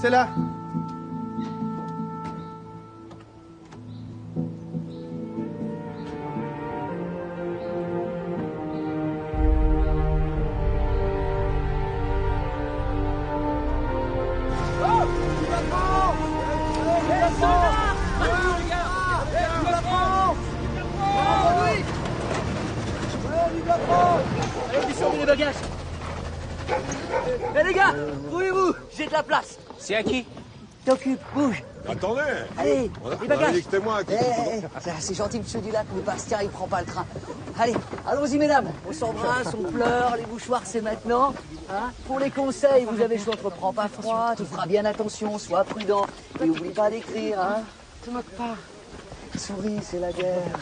c'est là. Les bagages. Eh les gars, trouvez-vous, j'ai de la place. C'est à qui? T'occupe, bouge. Attendez. Allez, les On bagages. a dit que c'était moi qui... C'est gentil, monsieur Dulac, mais Bastien, il prend pas le train. Allez, allons-y, mesdames. On s'embrasse, on pleure, les mouchoirs, c'est maintenant. Hein, pour les conseils, vous avez le choix entre prends pas froid, tu feras bien attention, sois prudent. Et oublie pas d'écrire, hein. Te moque pas. Souris, c'est la guerre.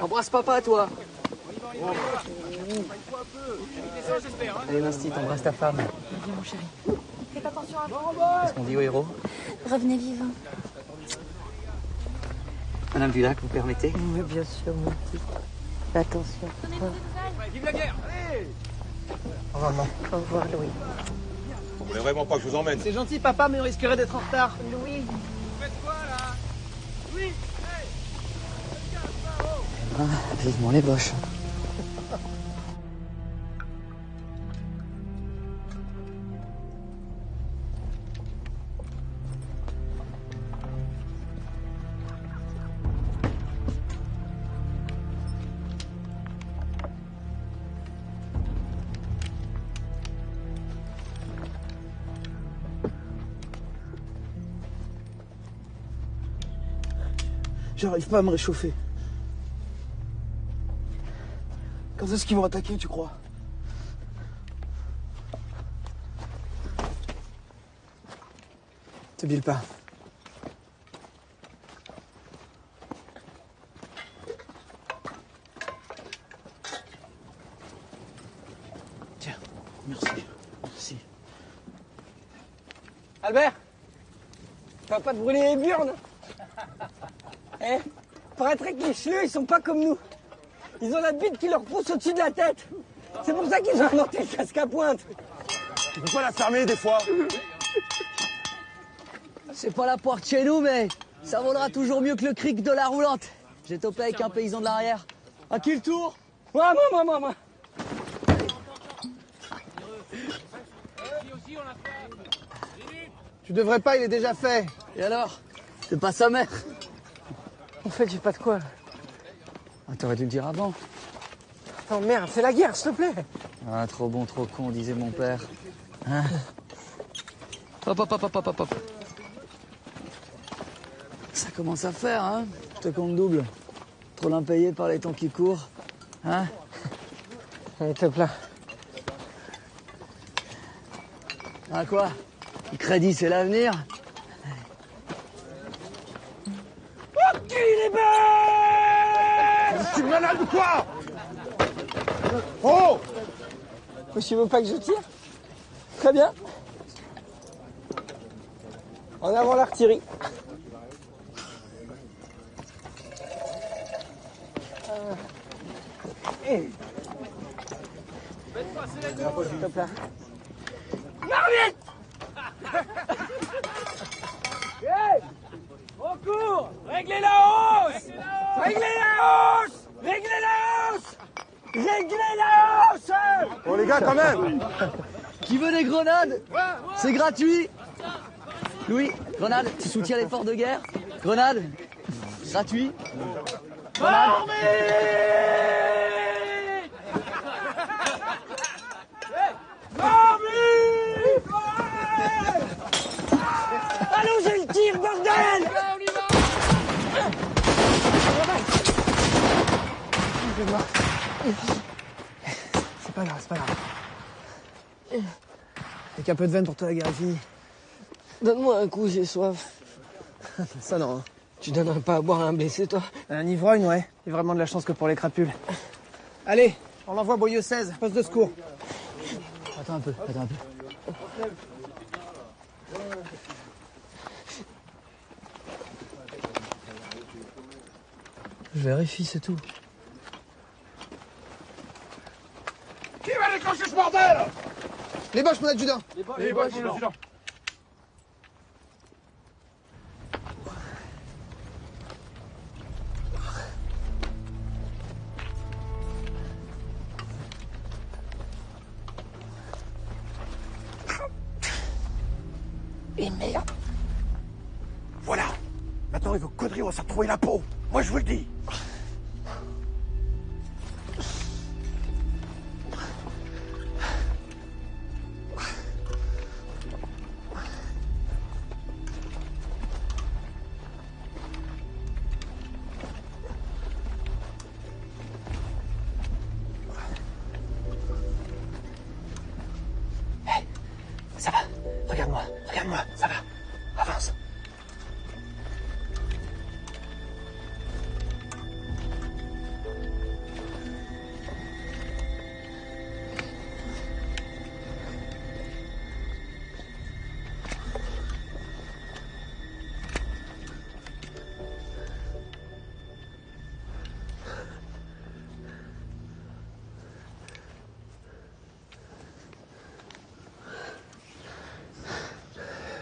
Embrasse papa, toi. Allez, l'instit, embrasse ta femme. Viens, mon chéri. Faites attention à vous. Qu'est-ce qu'on dit au héros? Revenez vivant. Madame Dulac, vous permettez? Oui, bien sûr, mon petit. Attention. Vive la guerre! Allez! Au revoir, maman. Au revoir, Louis. Vous voulez vraiment pas que je vous emmène? C'est gentil, papa, mais on risquerait d'être en retard. Louis. Faites quoi, là? Oui! Ah, vivement les boches. J'arrive pas à me réchauffer. Quand est-ce qu'ils vont attaquer, tu crois? Te bile pas. Tiens, merci. Merci. Albert, tu vas pas te brûler les burnes? Eh, paraîtrait que les chleux, ils sont pas comme nous. Ils ont la bite qui leur pousse au-dessus de la tête. C'est pour ça qu'ils ont inventé le casque à pointe. Tu peux pas la fermer des fois? C'est pas la poire de chez nous, mais ça vaudra toujours mieux que le cric de la roulante. J'ai topé avec un paysan de l'arrière. À qui le tour? Moi. Tu devrais pas, il est déjà fait. Et alors? C'est pas sa mère. En fait, j'ai pas de quoi. Ah, t'aurais dû le dire avant. Attends, merde, c'est la guerre, s'il te plaît. Ah, trop bon, trop con, disait mon père. Hein? Hop. Ça commence à faire, hein? Je te compte double. Trop l'impayé par les temps qui courent. Hein? Allez, te plains. Ah quoi? Le crédit, c'est l'avenir? Ok, les bêtes! Tu me malade ou quoi? Oh! Tu veux pas que je tire? Très bien. En avant l'artillerie. S'il te plaît. Marmite! Hey! Au cours! Réglez la hausse! Réglez la hausse! Réglez la hausse! Réglez la hausse! Oh les gars, quand même! Qui veut des grenades? C'est gratuit. Louis, grenade, tu soutiens l'effort de guerre? Grenade, gratuit. Grenade. Allons, j'ai le tir, bordel! C'est pas grave. Avec un peu de veine pour toi, la guerre est finie. Donne-moi un coup, j'ai soif. Ça non. Hein. Tu donnerais pas à boire à un blessé, toi? Un ivrogne, ouais. Il y a vraiment de la chance que pour les crapules. Allez, on l'envoie Boyau 16, poste de secours. Attends un peu. Je vérifie, c'est tout. Qui va déclencher ce bordel? Les Boches, mon adjudant. Les boss, mon adjudant. Et merde. Voilà. Maintenant, il veut connerie, on va se retrouver la peau. Moi, je vous le dis. Ça va. Regarde-moi, ça va. Avance.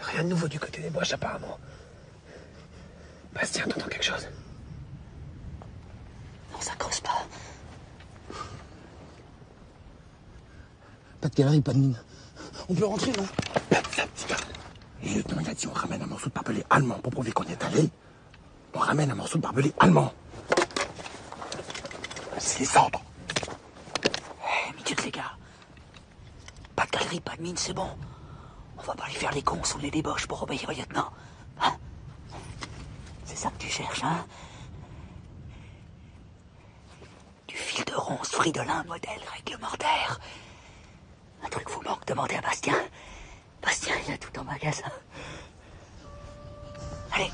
Rien de nouveau du côté des Boches, apparemment. Bastien, t'entends quelque chose? Non, ça creuse pas. Pas de galerie, pas de mine. On peut rentrer, non? Le lieutenant, il a dit on ramène un morceau de barbelé allemand pour prouver qu'on y est allé. On ramène un morceau de barbelé allemand. C'est les cendres. Minute, les gars. Pas de galerie, pas de mine, c'est bon. On va pas aller faire les cons sous les débauches pour obéir au lieutenant. Hein? C'est ça que tu cherches, hein? Du fil de ronce, fridolin, modèle réglementaire. Un truc vous manque, demandez à Bastien. Bastien, il a tout en magasin. Allez.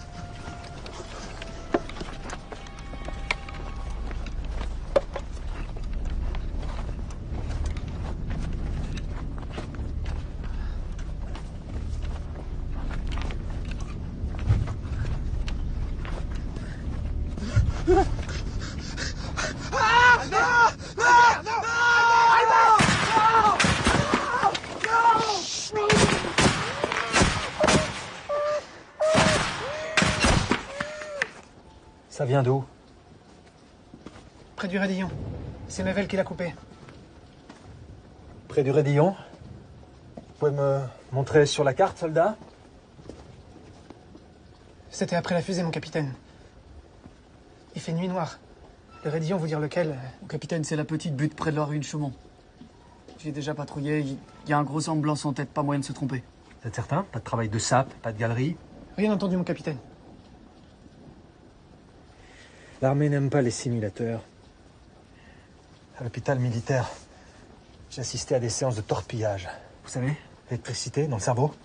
Ça vient d'où? Près du Radillon. C'est Mevel qui l'a coupé. Près du Radillon? Vous pouvez me montrer sur la carte, soldat? C'était après la fusée, mon capitaine. Il fait nuit noire. Le Radillon, vous dire lequel? Mon capitaine, c'est la petite butte près de la rue de Chaumont. J'y ai déjà patrouillé. Il y a un gros homme blanc sans tête, pas moyen de se tromper. Vous êtes certain? Pas de travail de sape, pas de galerie? Rien entendu, mon capitaine. L'armée n'aime pas les simulateurs. À l'hôpital militaire, j'ai assisté à des séances de torpillage. Vous savez, l'électricité dans le cerveau.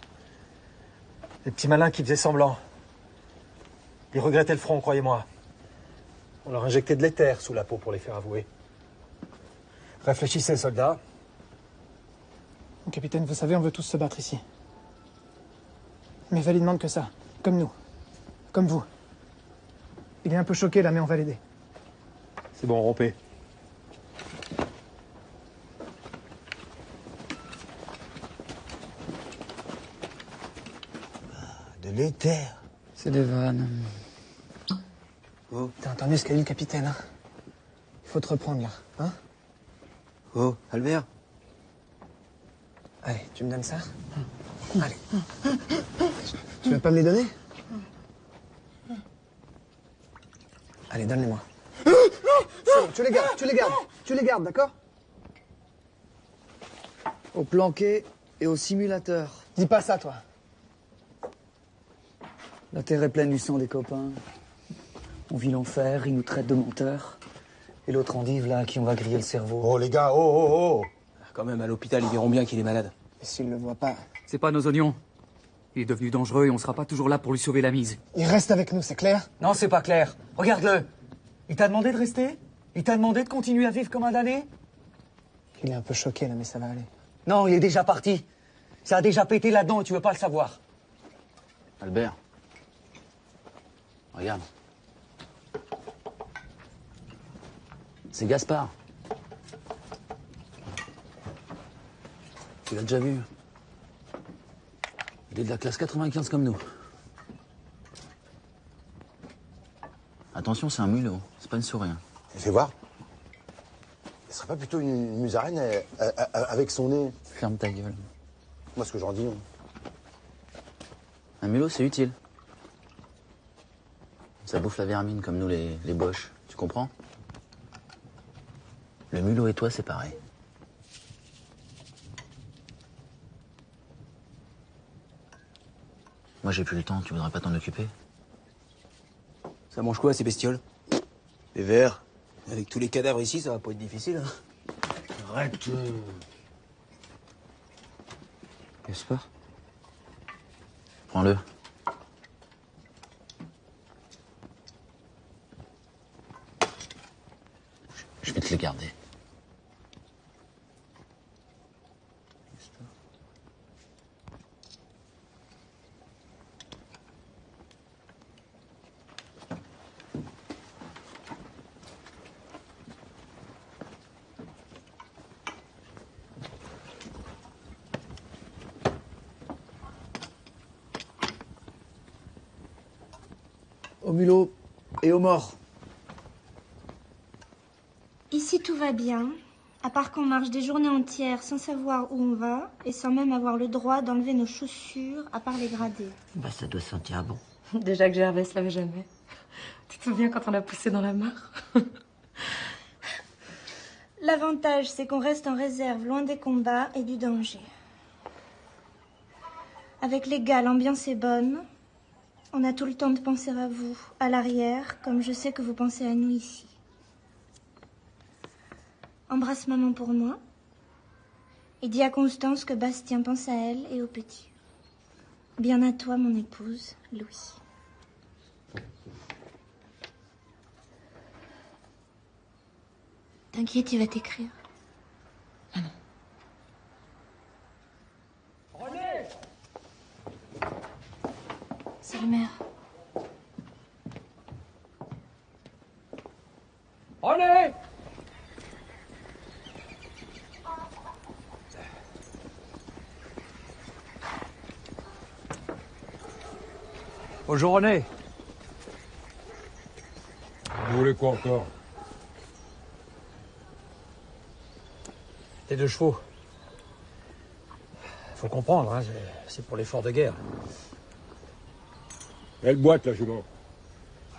Les petits malins qui faisaient semblant. Ils regrettaient le front, croyez-moi. On leur injectait de l'éther sous la peau pour les faire avouer. Réfléchissez, soldats. Mon capitaine, vous savez, on veut tous se battre ici. Mais Val, il demande que ça. Comme nous. Comme vous. Il est un peu choqué, là, mais on va l'aider. C'est bon, rompez. De l'éther. C'est des vannes. Oh, T'as entendu ce qu'a dit le capitaine, hein? Il faut te reprendre, là, hein? oh, Albert. Allez, tu me donnes ça? Allez. Tu vas pas me les donner? Allez, donne-les-moi. C'est bon, tu les gardes, d'accord? Au planqué et au simulateur. Dis pas ça, toi. La terre est pleine du sang des copains. On vit l'enfer, ils nous traitent de menteurs. Et l'autre endive, là, à qui on va griller le cerveau. Oh, les gars, oh. Quand même, à l'hôpital, ils verront bien qu'il est malade. Et s'il le voit pas, C'est pas nos oignons. Il est devenu dangereux et on sera pas toujours là pour lui sauver la mise. il reste avec nous, c'est clair? Non, c'est pas clair. Regarde-le. Il t'a demandé de rester? Il t'a demandé de continuer à vivre comme un damné? Il est un peu choqué, là, mais ça va aller. Non, il est déjà parti. Ça a déjà pété là-dedans et tu veux pas le savoir. Albert. Regarde. C'est Gaspard. Tu l'as déjà vu. Il est de la classe 95 comme nous. Attention, c'est un mulot, c'est pas une souris. Fais voir. Ce serait pas plutôt une musaraigne avec son nez? Ferme ta gueule. Moi, ce que j'en dis. Un mulot, c'est utile. Ça bouffe la vermine comme nous, les boches. Tu comprends? Le mulot et toi, c'est pareil. Moi, j'ai plus le temps. Tu voudrais pas t'en occuper? Ça mange quoi, ces bestioles? Les vers. Avec tous les cadavres ici, ça va pas être difficile. Hein. Arrête. Qu'est-ce que c'est? Prends-le. Je vais te le garder. Au mulot et aux morts. Ici, tout va bien, à part qu'on marche des journées entières sans savoir où on va et sans même avoir le droit d'enlever nos chaussures, à part les grader. Bah, ça doit sentir bon. Déjà que Gervais se lavait jamais. Tu te souviens quand on l'a poussé dans la mare? L'avantage, c'est qu'on reste en réserve, loin des combats et du danger. Avec les gars, l'ambiance est bonne. On a tout le temps de penser à vous, à l'arrière, comme je sais que vous pensez à nous ici. Embrasse maman pour moi. Et dis à Constance que Bastien pense à elle et au petit. Bien à toi, mon épouse, Louis. T'inquiète, il va t'écrire. Ah non. René! C'est le maire. René! Bonjour René. Vous voulez quoi encore? Tes 2 chevaux. Faut comprendre, hein, c'est pour l'effort de guerre. Elle boite, la jument.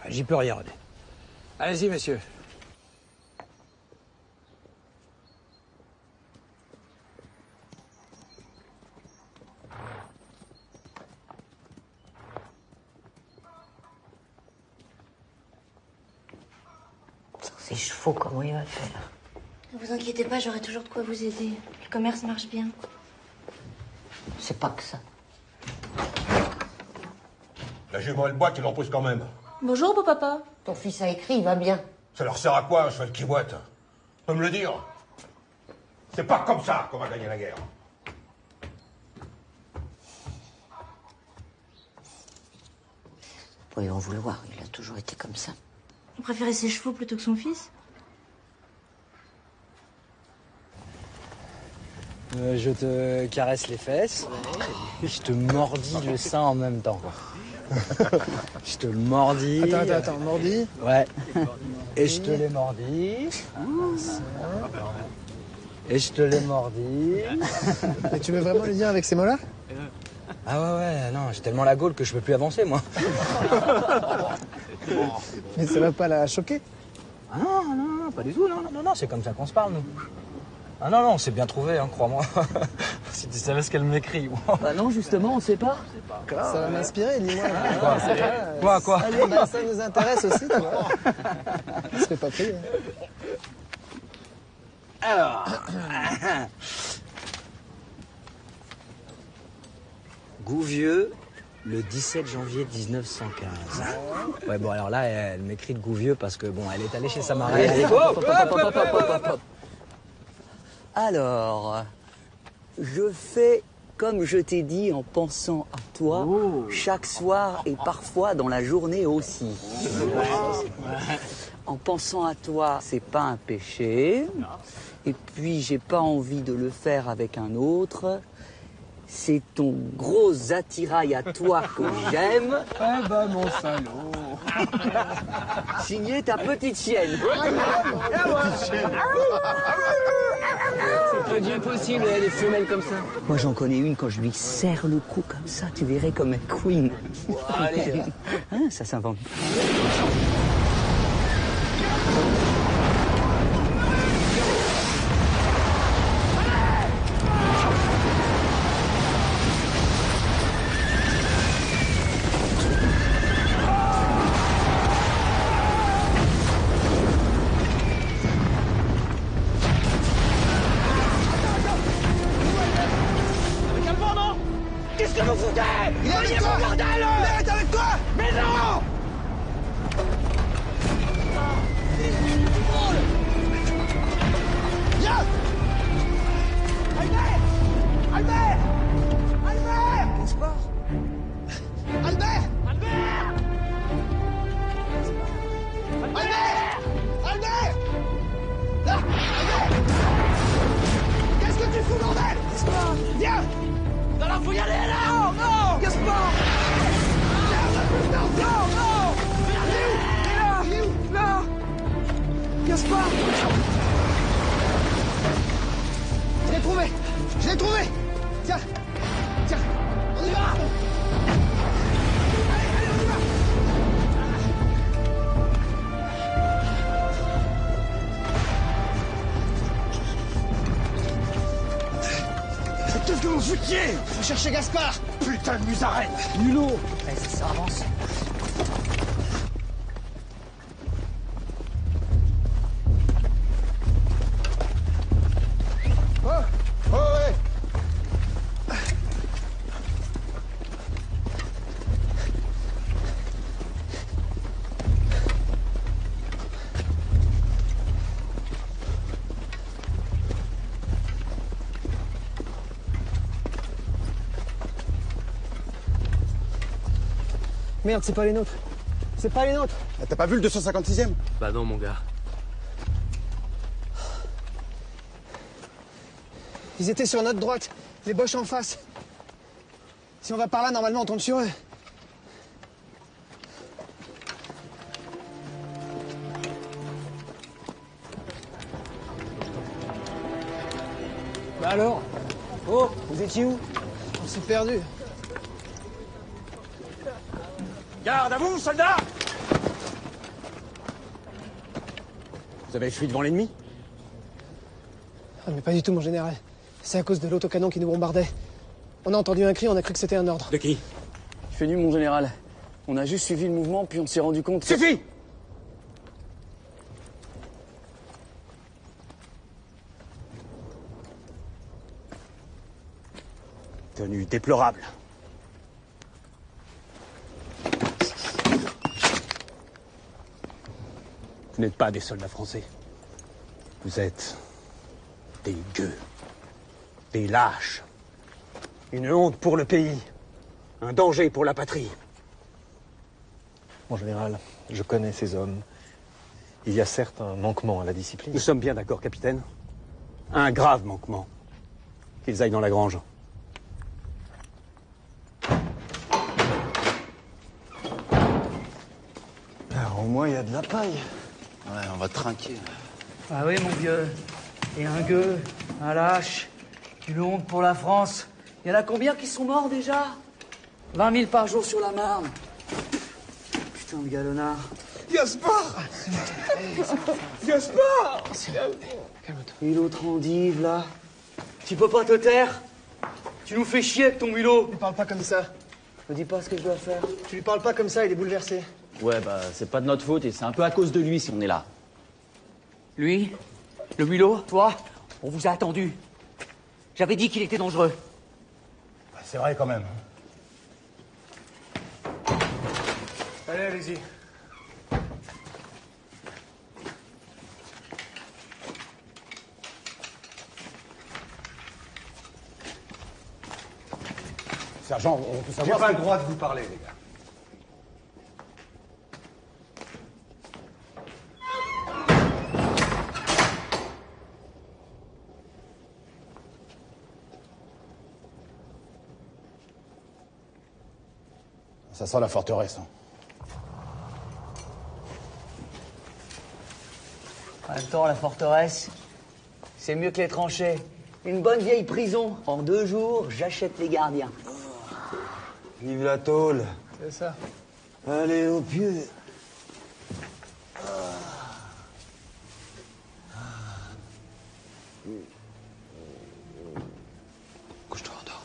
J'y peux rien, René. Allez-y, messieurs. Sans ces chevaux, comment il va faire? Ne vous inquiétez pas, j'aurai toujours de quoi vous aider. Le commerce marche bien. C'est pas que ça. La jument, elle boite, il en pousse quand même. Bonjour, beau papa. Ton fils a écrit, il va bien. Ça leur sert à quoi, un cheval qui boite? Tu peux me le dire? C'est pas comme ça qu'on va gagner la guerre. Vous pouvez en vouloir, il a toujours été comme ça. Vous préférez ses chevaux plutôt que son fils? Je te caresse les fesses, je te mordis le sein en même temps. Je te le mordis. Attends, mordis? Ouais. Et je te l'ai mordi. Et je te l'ai mordi. Mais tu veux vraiment le dire avec ces mots-là? Ah ouais, non, j'ai tellement la gaule que je peux plus avancer, moi. Mais ça va pas la choquer? Ah non, pas du tout, non, c'est comme ça qu'on se parle, nous. Ah non, on s'est bien trouvé, hein, crois-moi. Si tu savais ce qu'elle m'écrit. Bah non, justement, on sait pas. Ça va m'inspirer, dis-moi. Quoi Allez, bah, ça nous intéresse aussi, tu vois. On se fait pas prier. Alors... Gouvieux, le 17 janvier 1915. Ouais, bon, alors là, elle m'écrit de Gouvieux parce que, bon, elle est allée chez sa marraine. Alors, je fais comme je t'ai dit en pensant à toi chaque soir et parfois dans la journée aussi. En pensant à toi, c'est pas un péché. Et puis, j'ai pas envie de le faire avec un autre. C'est ton gros attirail à toi que j'aime. Eh ben, mon salaud. Signé ta petite chienne. C'est peu Dieu possible, des femelles comme ça. Moi, j'en connais une, quand je lui serre le cou comme ça, tu verrais comme un queen. Allez. Hein, ça s'invente. Qu'est-ce que vous foutez? Il est avec toi! Il est avec toi! Mais non! Viens! Albert! Albert! Albert! Qu'est-ce pas? Albert! Albert! Albert! Albert! Là! Albert! Qu'est-ce que tu fous, bordel? Qu'est-ce pas? Viens! Non, non, faut y aller, là! Non, non! Gaspard! Non, non, non! Il est où? Là! Gaspard! Je l'ai trouvé! Je l'ai trouvé! Tiens! Tiens! On y va! Allez, allez, on y va! Qu'est-ce que vous foutiez? Vous cherchez Gaspard! Putain de musarène! Mulot! Vas-y, ça avance. Oh! Oh, ouais! Merde, c'est pas les nôtres. C'est pas les nôtres. T'as pas vu le 256e? Bah non, mon gars. Ils étaient sur notre droite, les Boches en face. Si on va par là, normalement, on tombe sur eux. Bah alors? Oh, vous étiez où? On s'est perdus. Garde à vous, soldats! Vous avez fui devant l'ennemi? Ah, mais pas du tout, mon général. C'est à cause de l'autocanon qui nous bombardait. On a entendu un cri, on a cru que c'était un ordre. De qui? Il fait nuit, mon général. On a juste suivi le mouvement, puis on s'est rendu compte que... Suffit! Tenue déplorable. Vous n'êtes pas des soldats français. Vous êtes des gueux, des lâches. Une honte pour le pays, un danger pour la patrie. Mon général, je connais ces hommes. Il y a certes un manquement à la discipline. Nous sommes bien d'accord, capitaine. Un grave manquement. Qu'ils aillent dans la grange. Alors, au moins, il y a de la paille. Ouais, on va trinquer. Ah oui, mon vieux. Et un gueux, un lâche, une honte pour la France. Il y en a combien qui sont morts déjà? 20 000 par jour sur la Marne. Putain de galonnard. Gaspard! Gaspard! Calme-toi. Mulot trendive, là. Tu peux pas te taire? Tu nous fais chier avec ton mulot. Ne parle pas comme ça. Me dis pas ce que je dois faire. Tu lui parles pas comme ça, il est bouleversé. Ouais, bah, c'est pas de notre faute et c'est un peu à cause de lui si on est là. Lui, le mulot, toi, on vous a attendu. J'avais dit qu'il était dangereux. C'est vrai quand même. Allez, allez-y. Sergent, on peut J'ai savoir... pas le droit de vous parler, les gars. Ça sent la forteresse. Hein. En même temps, la forteresse, c'est mieux que les tranchées. Une bonne vieille prison. En 2 jours, j'achète les gardiens. Vive la tôle. C'est ça. Allez, au pieu. Couche-toi, endors.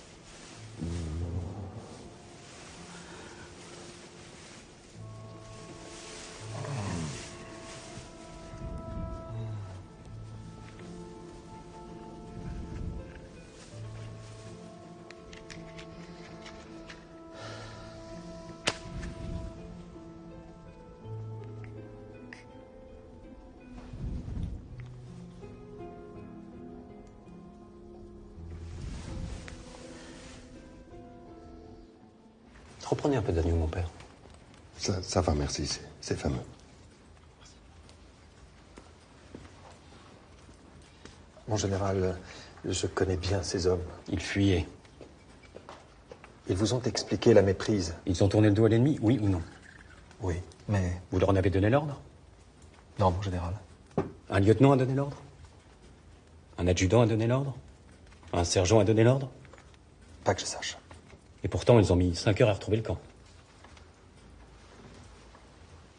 Reprenez un peu d'agneau, mon père. Ça va, merci, c'est fameux. Mon général, je connais bien ces hommes. Ils fuyaient. Ils vous ont expliqué la méprise. Ils ont tourné le dos à l'ennemi, oui ou non? Oui, mais... Vous leur en avez donné l'ordre? Non, mon général. Un lieutenant a donné l'ordre? Un adjudant a donné l'ordre? Un sergent a donné l'ordre? Pas que je sache. Et pourtant, ils ont mis 5 heures à retrouver le camp.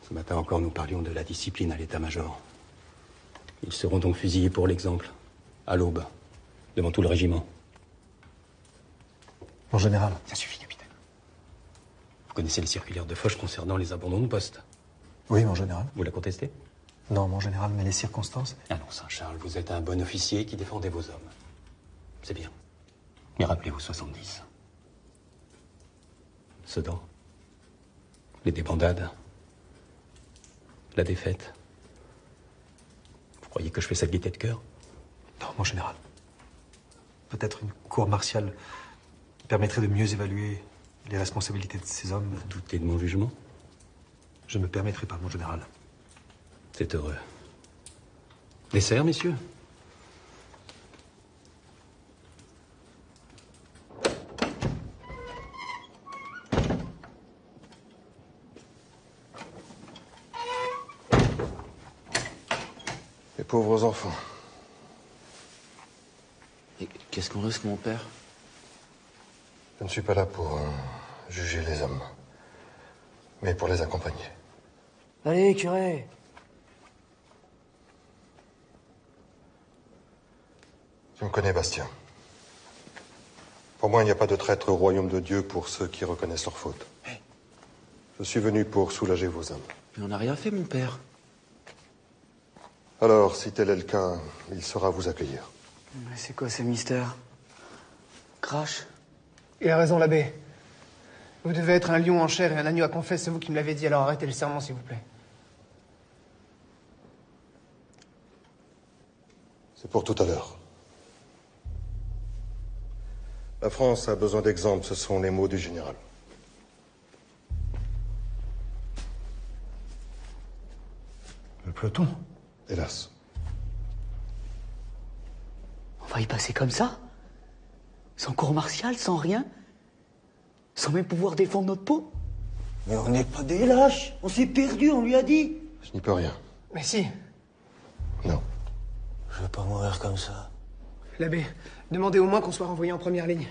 Ce matin encore, nous parlions de la discipline à l'état-major. Ils seront donc fusillés pour l'exemple, à l'aube, devant tout le régiment. Mon général. Ça suffit, capitaine. Vous connaissez les circulaires de Foch concernant les abandons de poste? Oui, mon général. Vous la contestez? Non, mon général, mais les circonstances... Ah non, Saint-Charles, vous êtes un bon officier qui défendait vos hommes. C'est bien. Mais rappelez-vous 70. Sedan. Les débandades. La défaite. Vous croyez que je fais ça de gaieté de cœur? Non, mon général. Peut-être une cour martiale permettrait de mieux évaluer les responsabilités de ces hommes. Vous doutez de mon jugement? Je ne me permettrai pas, mon général. C'est heureux. Dessert, messieurs? Les pauvres enfants. Et qu'est-ce qu'on risque, mon père? Je ne suis pas là pour juger les hommes, mais pour les accompagner. Allez, curé. Tu me connais, Bastien. Pour moi, il n'y a pas de traître au royaume de Dieu pour ceux qui reconnaissent leurs fautes. Hey. Je suis venu pour soulager vos âmes. Mais on n'a rien fait, mon père. Alors, si tel est le cas, il saura vous accueillir. Mais c'est quoi ce mystère? Crash? Il a raison, l'abbé. Vous devez être un lion en chair et un agneau à confesse, c'est vous qui me l'avez dit, alors arrêtez le serment, s'il vous plaît. C'est pour tout à l'heure. La France a besoin d'exemples, ce sont les mots du général. Le peloton? Hélas. On va y passer comme ça? Sans cour martiale, sans rien? Sans même pouvoir défendre notre peau? Mais on n'est pas des lâches. On s'est perdu, on lui a dit. Je n'y peux rien. Mais si. Non. Je veux pas mourir comme ça. L'abbé, demandez au moins qu'on soit renvoyé en première ligne.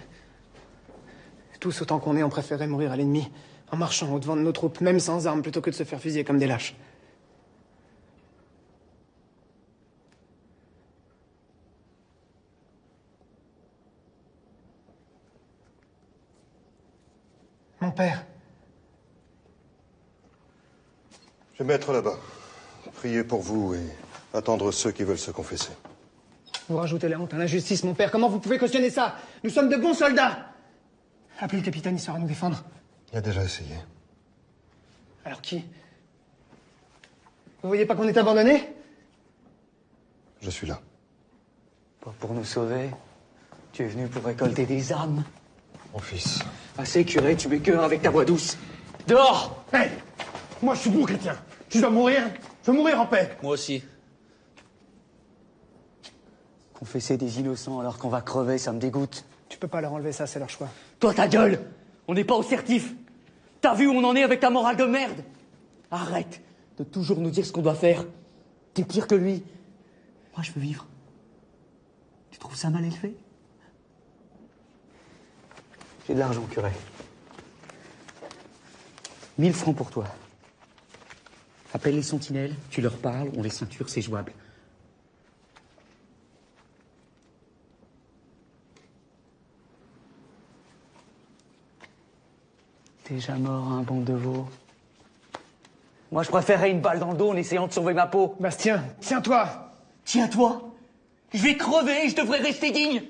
Tous autant qu'on est, on préférerait mourir à l'ennemi, en marchant au-devant de nos troupes, même sans armes, plutôt que de se faire fusiller comme des lâches. Mon père. Je vais mettre là-bas. Prier pour vous et attendre ceux qui veulent se confesser. Vous rajoutez la honte à l'injustice, mon père. Comment vous pouvez cautionner ça? Nous sommes de bons soldats. Appelez le capitaine, il saura nous défendre. Il a déjà essayé. Alors qui? Vous voyez pas qu'on est abandonnés? Je suis là. Pas pour nous sauver. Tu es venu pour récolter des âmes. Mon fils. Assez, curé, tu mets cœur avec ta voix douce. Dehors! Hey! Moi, je suis bon chrétien. Tu dois mourir. Je veux mourir en paix. Moi aussi. Confesser des innocents alors qu'on va crever, ça me dégoûte. Tu peux pas leur enlever ça, c'est leur choix. Toi, ta gueule! On n'est pas au certif! T'as vu où on en est avec ta morale de merde? Arrête de toujours nous dire ce qu'on doit faire. T'es pire que lui. Moi, je veux vivre. Tu trouves ça mal élevé? J'ai de l'argent, curé. 1000 francs pour toi. Appelle les sentinelles, tu leur parles, on les ceinture, c'est jouable. Déjà mort, un bande de veaux. Moi, je préférerais une balle dans le dos en essayant de sauver ma peau. Bastien, tiens-toi! Tiens-toi! Je vais crever et je devrais rester digne!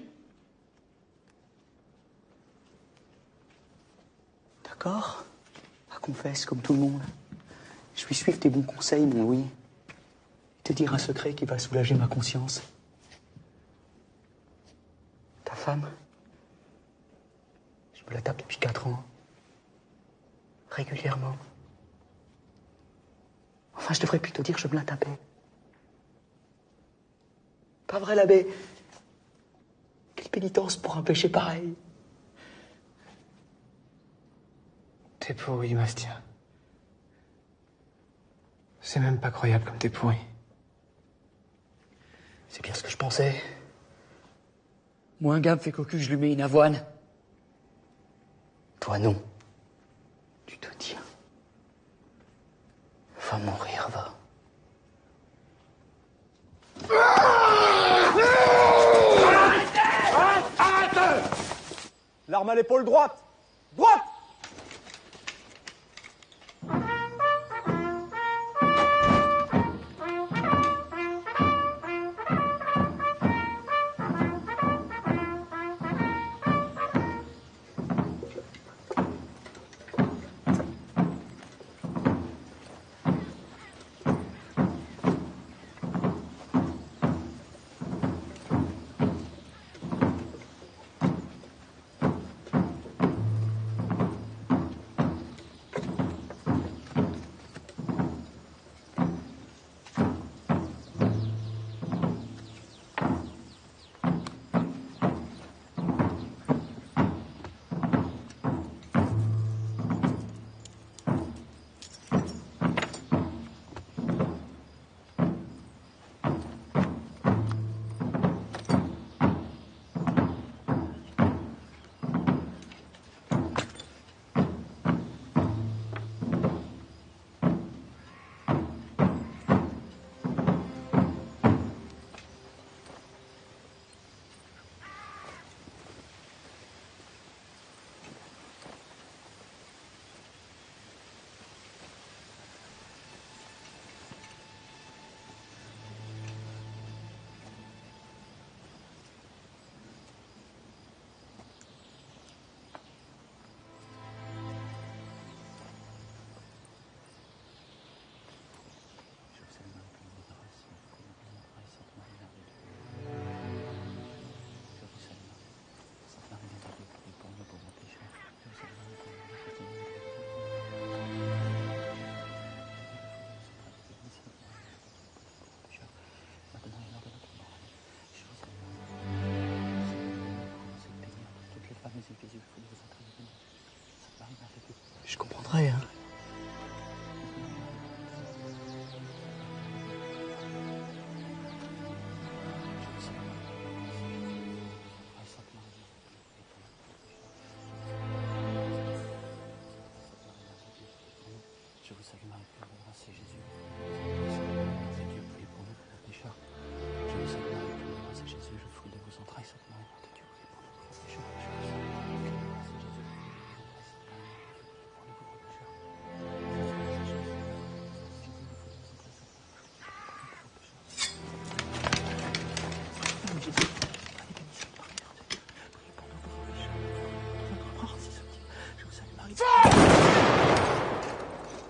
D'accord? Confesse comme tout le monde. Je vais suivre tes bons conseils, mon Louis. Te dire un secret qui va soulager ma conscience. Ta femme, je me la tape depuis 4 ans. Régulièrement. Enfin, je devrais plutôt dire je me la tapais. Pas vrai, l'abbé? Quelle pénitence pour un péché pareil. T'es pourri, Bastien. C'est même pas croyable comme t'es pourri. C'est bien ce que je pensais. Moi, un gars me fait cocu, je lui mets une avoine. Toi, non. Tu te tiens. Va mourir, va. Arrête! L'arme à l'épaule droite! Droite! Je comprendrai, hein. Je vous salue Marie, pleine de grâce, c'est Jésus. C'est Dieu, priez pour nous, pauvres pécheurs. Je vous salue Marie, pleine de grâce, c'est Jésus, le fruit de vos entrailles, Sainte Marie, Mère de Dieu, priez pour nous, pauvres pécheurs. Je vous salue Marie, pleine de grâce, c'est Jésus, le fruit de vos entrailles, Sainte Marie, Mère de Dieu, priez pour nous, pauvres pécheurs.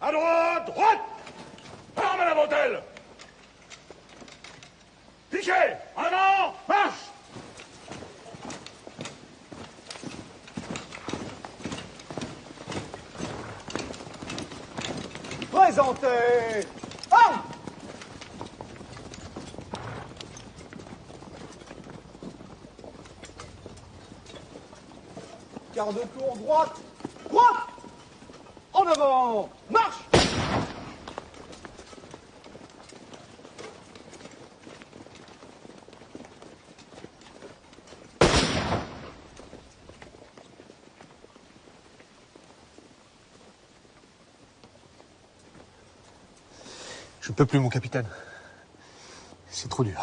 À droite, droite! Arme à la bretelle! Piquez! En avant! Marche! Présentez! Arme! Quart de tour, droite. Droite. En avant. Marche. Je peux plus, mon capitaine. C'est trop dur.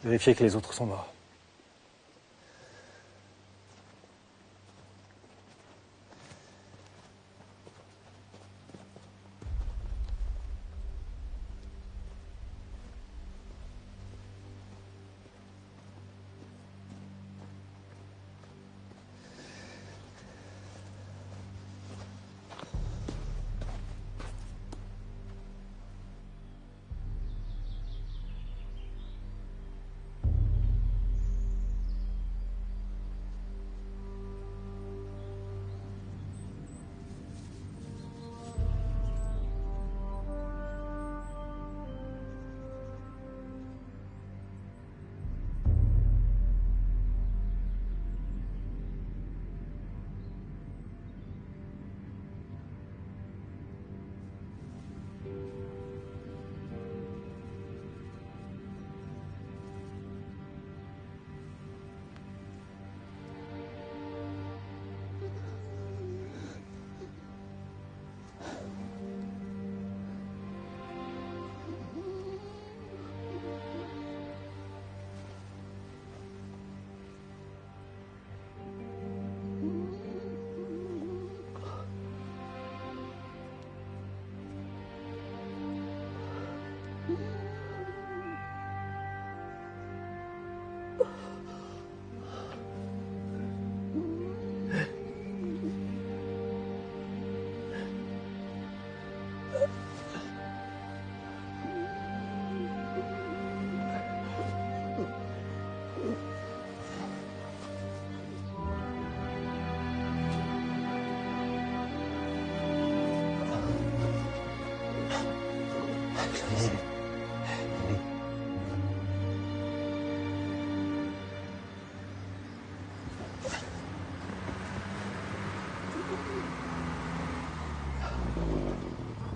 Vérifiez que les autres sont morts.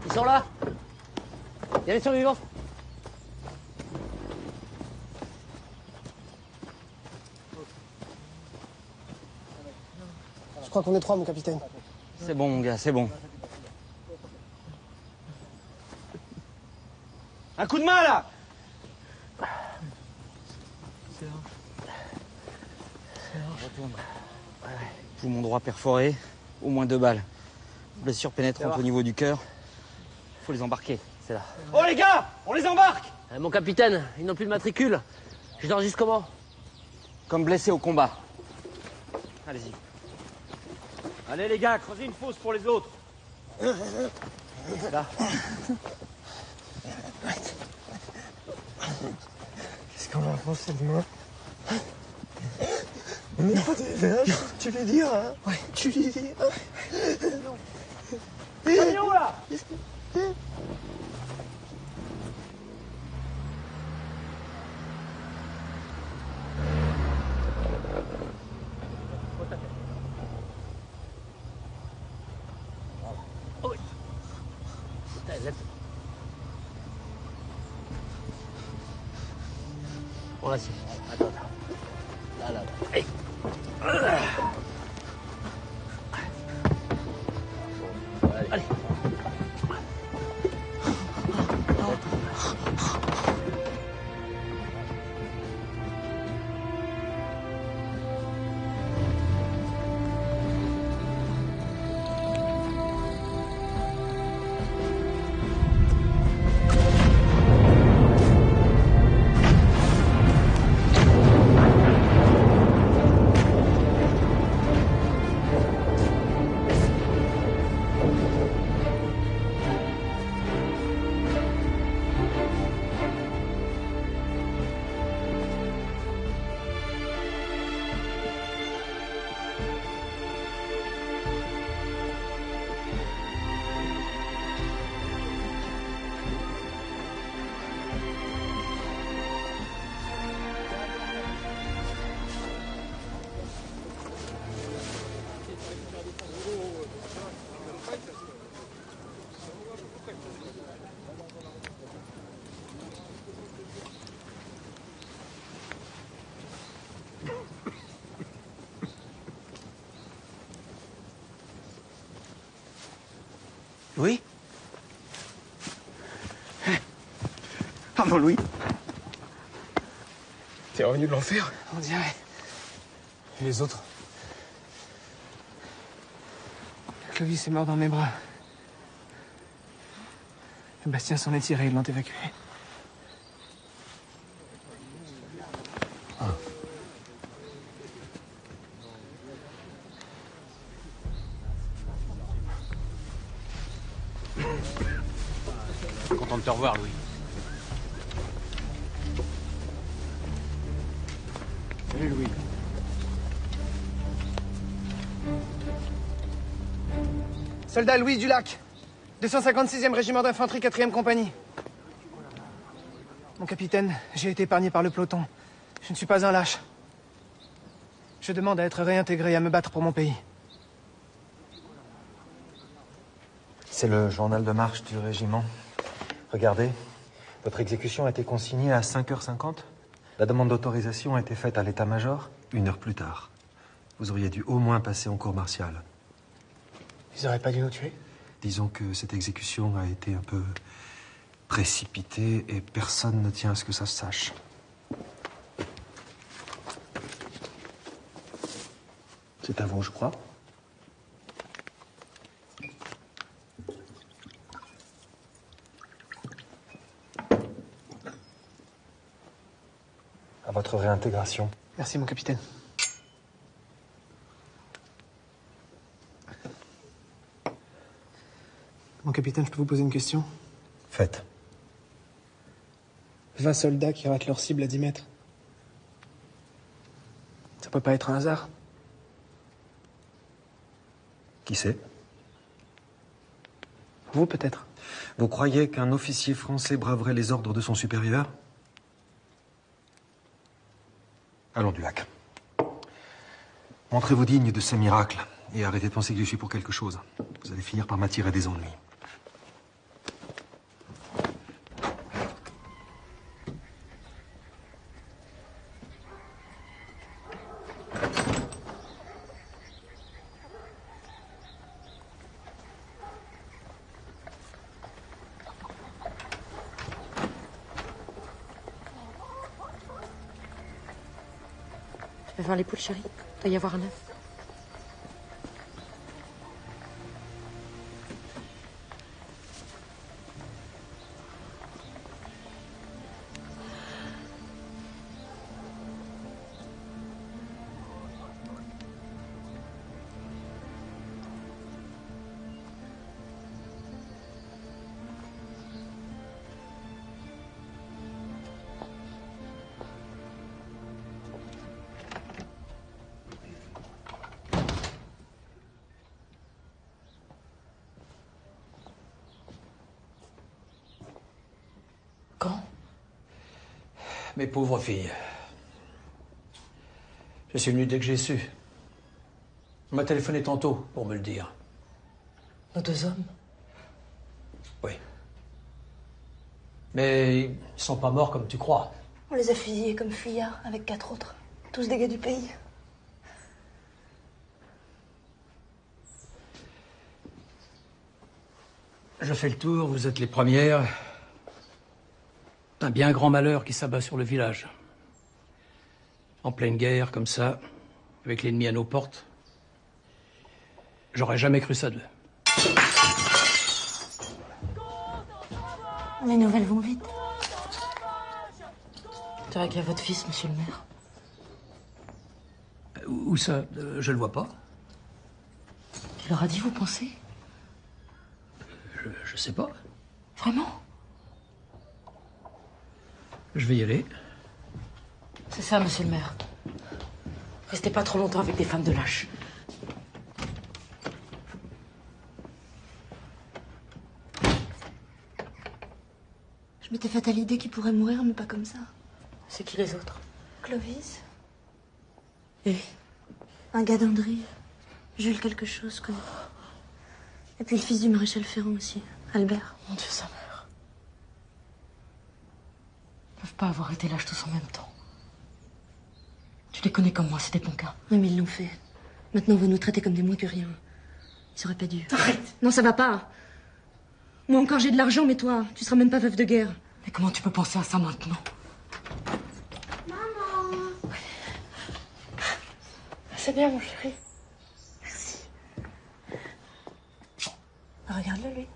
Ils sont là. Il y a les survivants. Je crois qu'on est 3, mon capitaine. C'est bon, mon gars, c'est bon. Un coup de main, là. Retourne. Poumon droit perforé, au moins 2 balles. Blessure pénétrante au niveau du cœur. Faut les embarquer, c'est là. Oh les gars, on les embarque. Mon capitaine, ils n'ont plus de matricule. Je les enregistre comment? Comme blessés au combat. Allez-y. Allez les gars, creusez une fosse pour les autres. Là. Qu'est-ce qu'on va penser demain? On n'est pas des vaches, tu lui diras. Ouais, tu lui diras. Camion là. On l'a su. Attends, attends. Là, là, là. Hey. Allez. Louis? Ah mon Louis. T'es revenu de l'enfer? On dirait. Et les autres? Clovis est mort dans mes bras. Et Bastien s'en est tiré, ils l'ont évacué. Content de te revoir, Louis. Salut, Louis. Soldat Louis Dulac, 256e régiment d'infanterie, 4e compagnie. Mon capitaine, j'ai été épargné par le peloton. Je ne suis pas un lâche. Je demande à être réintégré, à me battre pour mon pays. C'est le journal de marche du régiment. Regardez, votre exécution a été consignée à 5h50. La demande d'autorisation a été faite à l'état-major 1 heure plus tard. Vous auriez dû au moins passer en cour martiale. Ils auraient pas dû nous tuer? Disons que cette exécution a été un peu précipitée et personne ne tient à ce que ça se sache. C'est à vous, je crois. À votre réintégration. Merci, mon capitaine. Mon capitaine, je peux vous poser une question? Faites. 20 soldats qui ratent leur cible à 10 mètres. Ça peut pas être un hasard? Qui sait? Vous, peut-être. Vous croyez qu'un officier français braverait les ordres de son supérieur? Allons, Dulac. Montrez-vous digne de ces miracles et arrêtez de penser que je suis pour quelque chose. Vous allez finir par m'attirer des ennuis. Tu vas voir les poules, chérie. Il doit y avoir un œuf. Mes pauvres filles. Je suis venu dès que j'ai su. On m'a téléphoné tantôt pour me le dire. Nos 2 hommes? Oui. Mais ils sont pas morts comme tu crois. On les a fusillés comme fuyards avec 4 autres. Tous des gars du pays. Je fais le tour, vous êtes les premières. Un bien grand malheur qui s'abat sur le village. En pleine guerre, comme ça, avec l'ennemi à nos portes. J'aurais jamais cru ça d'eux. Les nouvelles vont vite. Tu dirais qu'il y a votre fils, monsieur le maire. Où ça? Je le vois pas. Tu leur as dit, vous pensez? Je sais pas. Vraiment? Je vais y aller. C'est ça, monsieur le maire. Restez pas trop longtemps avec des femmes de lâches. Je m'étais faite à l'idée qu'il pourrait mourir, mais pas comme ça. C'est qui les autres? Clovis. Et? Un gars d'Andry. Jules quelque chose, quoi. Et puis le fils du maréchal Ferrand aussi, Albert. Mon Dieu, sa mère. Ils peuvent pas avoir été lâches tous en même temps. Tu les connais comme moi, c'est des bons gars. Oui, mais ils l'ont fait. Maintenant, vous nous traitez comme des moins que rien. Ils auraient pas dû. Arrête! Non, ça va pas. Moi encore j'ai de l'argent, mais toi, tu seras même pas veuve de guerre. Mais comment tu peux penser à ça maintenant? Maman. C'est bien, mon chéri. Merci. Regarde-le, lui.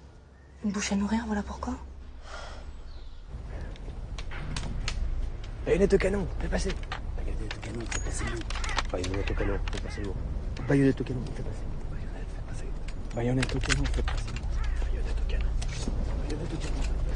Une bouche à nourrir, voilà pourquoi. Baïonnette au canon, fais passer. Baïonnette au canon, fais passer lourd. Baïonnette au canon, fais passer lourd. Baïonnette au canon, fais passer. Baïonnette, fais passer. Baïonnette au canon, fais passer. Baïonnette au canon. Baïonnette au canon, fais passer.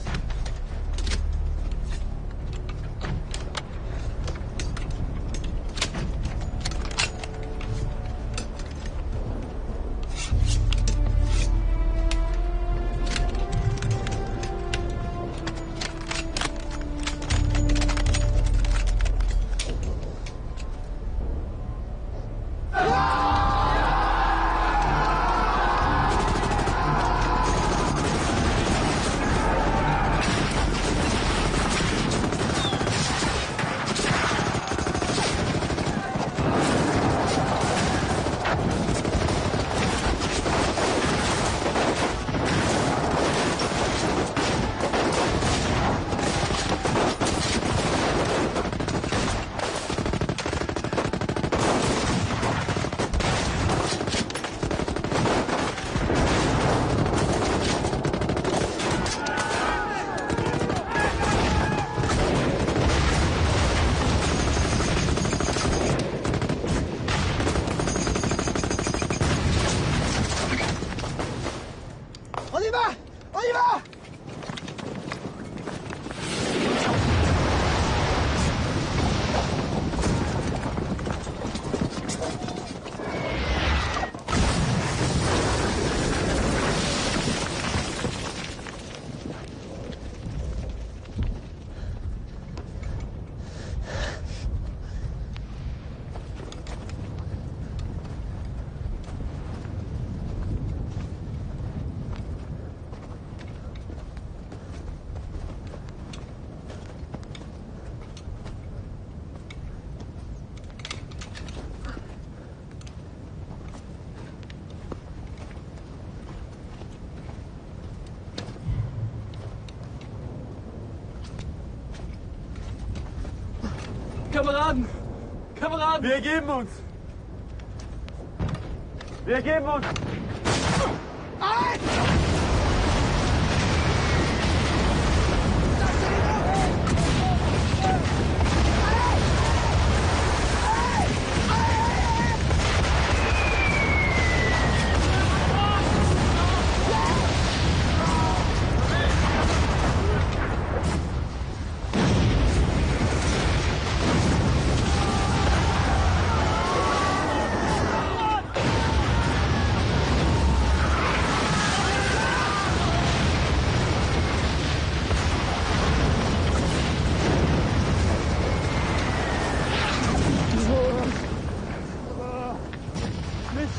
Kameraden! Kameraden! Wir ergeben uns! Wir ergeben uns!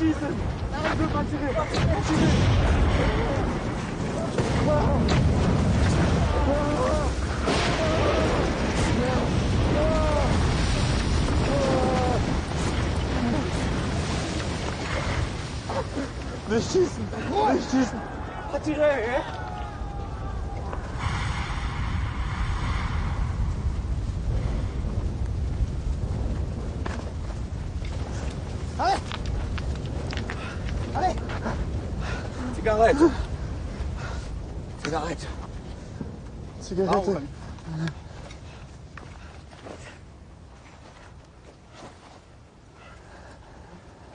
Schießen! Nein, wird man Nicht schießen! Nicht schießen! Attirez, hein? Allez! Allez! Zigarette! Zigarette! Zigarette.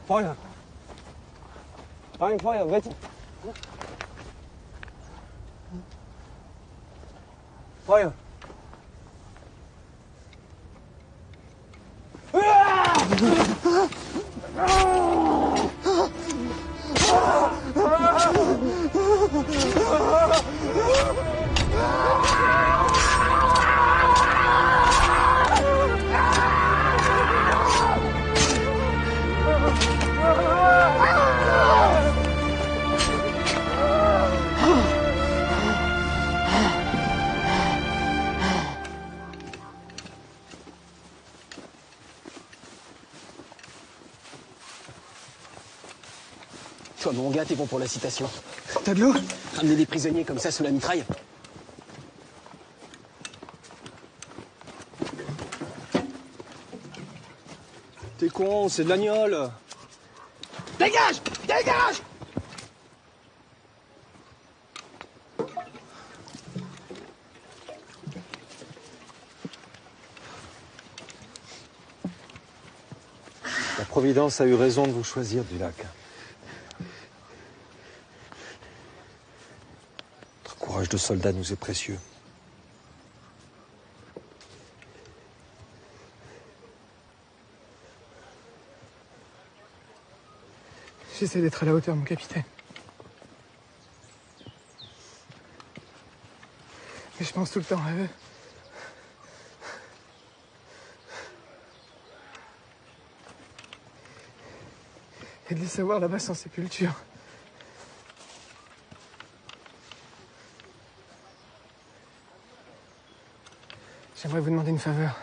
Feuer! Rein Feuer, bitte! Feuer! Toi, mon gars, t'es bon pour la citation. T'as de l'eau? Ramener des prisonniers comme ça sous la mitraille. T'es con, c'est de l'agnole. Dégage! Dégage! La Providence a eu raison de vous choisir, Dulac. Votre courage de soldat nous est précieux. J'essaie d'être à la hauteur, mon capitaine. Mais je pense tout le temps à eux. Et de les savoir là-bas sans sépulture. J'aimerais vous demander une faveur.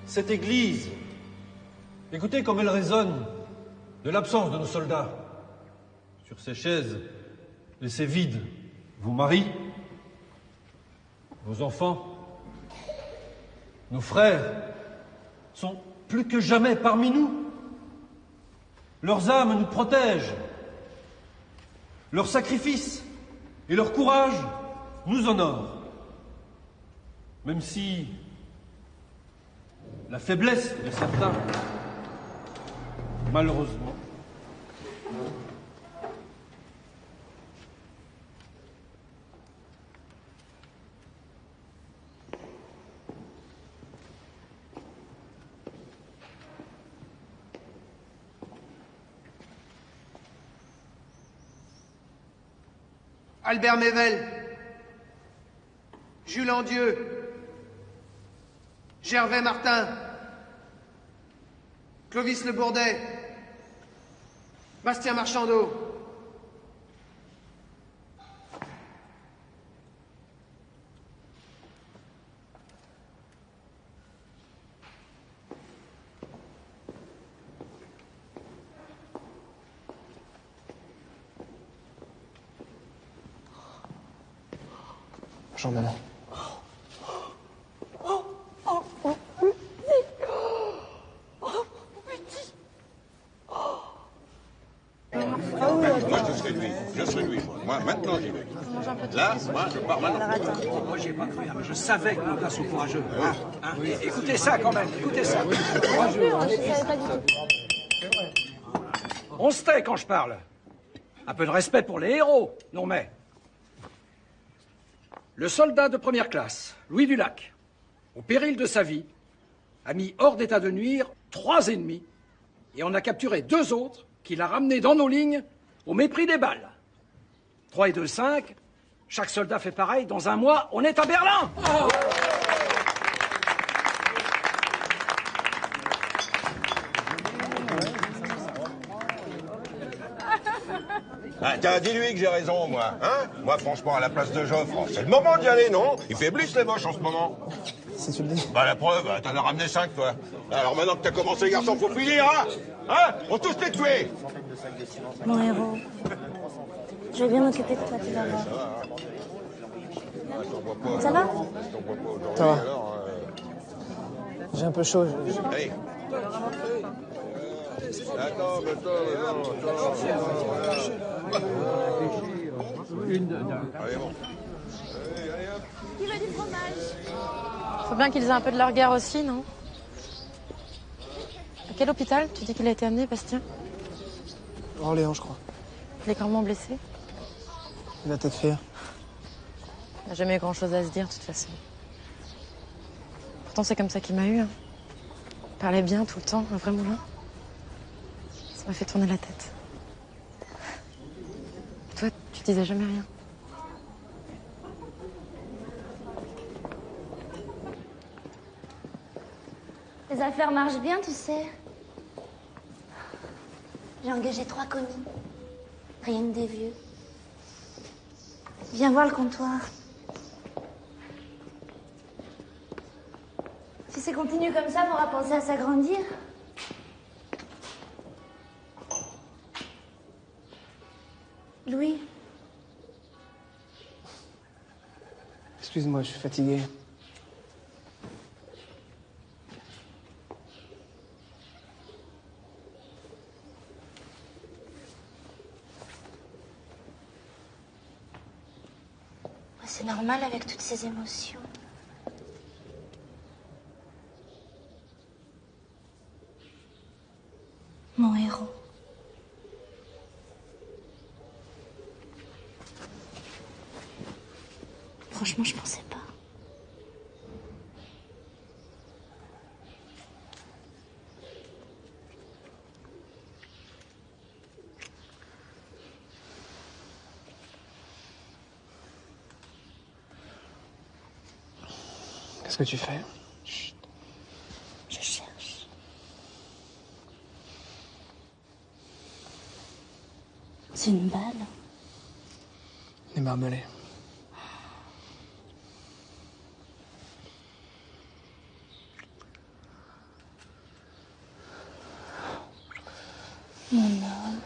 Cette église, écoutez comme elle résonne de l'absence de nos soldats. Sur ces chaises laissées vides, vos maris, vos enfants, nos frères sont plus que jamais parmi nous. Leurs âmes nous protègent. Leur sacrifice et leur courage nous honorent. Même si la faiblesse de certains, malheureusement, Albert Mével, Jules Andieu, Gervais Martin, Clovis Le Bourdet, Bastien Marchandeau. Jean Maman. Moi, je serai lui. Moi, maintenant, j'y vais. Je mange un peu Là, moi, je pars maintenant. Alors attends. Moi, j'y ai pas cru, hein, mais je savais que nos gars sont courageux. Hein, écoutez ça quand même, écoutez ça. Je savais pas du tout. On se tait quand je parle. Un peu de respect pour les héros, non mais. Le soldat de première classe, Louis Dulac, au péril de sa vie, a mis hors d'état de nuire 3 ennemis et on a capturé 2 autres qu'il a ramenés dans nos lignes au mépris des balles. 3 et 2, 5. Chaque soldat fait pareil. Dans un mois, on est à Berlin. Ah, tiens, dis-lui que j'ai raison, moi. Hein? Moi, franchement, à la place de Joffre, c'est le moment d'y aller, non? Il fait blisse les moches en ce moment. Si tu le dis. Bah, la preuve, t'en as ramené 5, toi. Alors maintenant que t'as commencé, les garçons, faut finir, hein? Hein? On tous les tuer! Mon héros. Je vais bien m'occuper de toi, tu vas voir. Ça va? Ça va. J'ai un peu chaud. Allez. Attends. Allez, bon. Qui veut du fromage? Faut bien qu'ils aient un peu de leur guerre aussi, non? À quel hôpital tu dis qu'il a été amené, Bastien? Orléans, je crois. Il est grandement blessé? Il va t'écrire. Il n'a jamais eu grand-chose à se dire, de toute façon. Pourtant, c'est comme ça qu'il m'a eu. Hein. Il parlait bien tout le temps, un vrai moulin. Ça m'a fait tourner la tête. Toi, tu disais jamais rien. Les affaires marchent bien, tu sais. J'ai engagé 3 commis. Rien que des vieux. Viens voir le comptoir. Si ça continue comme ça, on pourra penser à s'agrandir. Louis. Excuse-moi, je suis fatigué. C'est normal avec toutes ces émotions. Mon héros. Franchement, je pensais pas. Qu'est-ce que tu fais? Chut. Je cherche. C'est une balle. Les barbelés. Mon homme.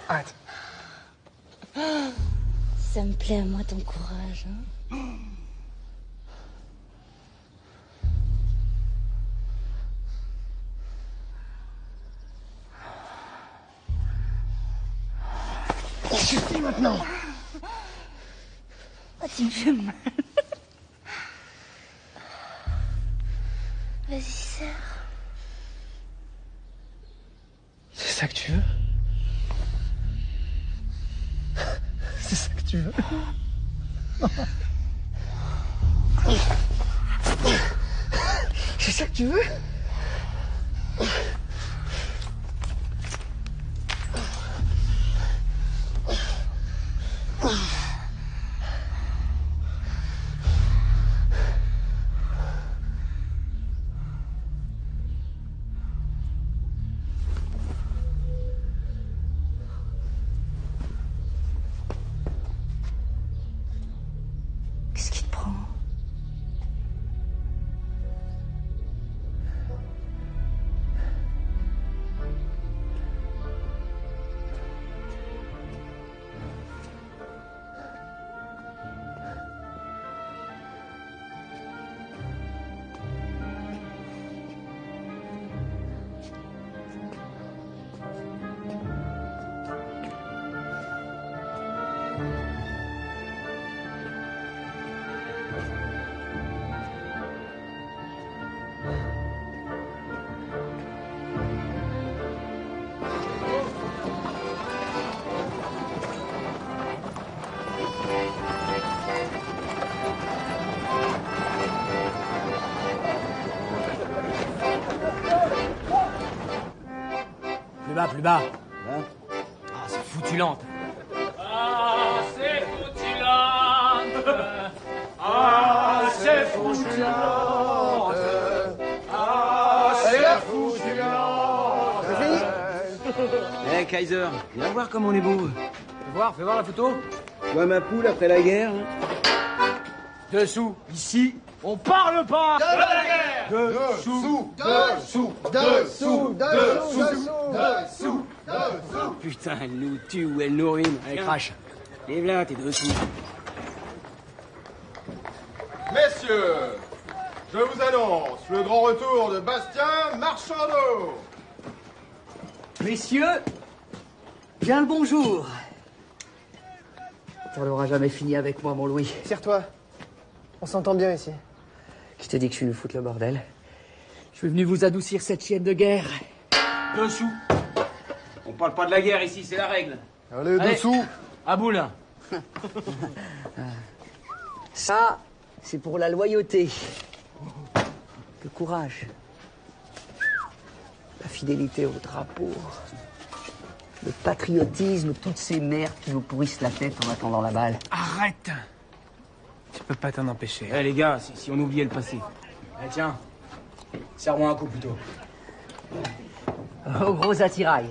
Arrête. Ça me plaît à moi ton courage, hein? Suffit maintenant. Oh, tu me fais mal. Vas-y, serre. C'est ça que tu veux? C'est ça que tu veux? C'est ça que tu veux? Qu'est-ce qui te prend? Plus bas, plus bas. Hein? Ah, c'est foutu lente. Ah, c'est foutu lente. Ah, c'est foutu lente. Ah, c'est foutu lente. Eh, Kaiser, viens voir comme on est beau. Fais voir la photo. Tu vois ma poule après la guerre, hein? Dessous, ici, on parle pas. De la guerre. Dessous, dessous, dessous, dessous. Putain, elle nous tue ou elle nous ruine. Allez, crache. Lève là, t'es dessous. Messieurs, je vous annonce le grand retour de Bastien Marchandeau. Messieurs, bien le bonjour. Tu n'auras jamais fini avec moi, mon Louis. Tire-toi. On s'entend bien ici. Je t'ai dit que je suis venu foutre le bordel. Je suis venu vous adoucir cette chienne de guerre. Dessous. On parle pas de la guerre ici, c'est la règle. Allez, dessous. À bout, là. Ça, c'est pour la loyauté. Le courage. La fidélité au drapeau. Le patriotisme, toutes ces merdes qui nous pourrissent la tête en attendant la balle. Arrête! Tu peux pas t'en empêcher. Eh, les gars, si on oubliait le passé. Eh, tiens. Serre-moi un coup, plutôt. Au gros attirail.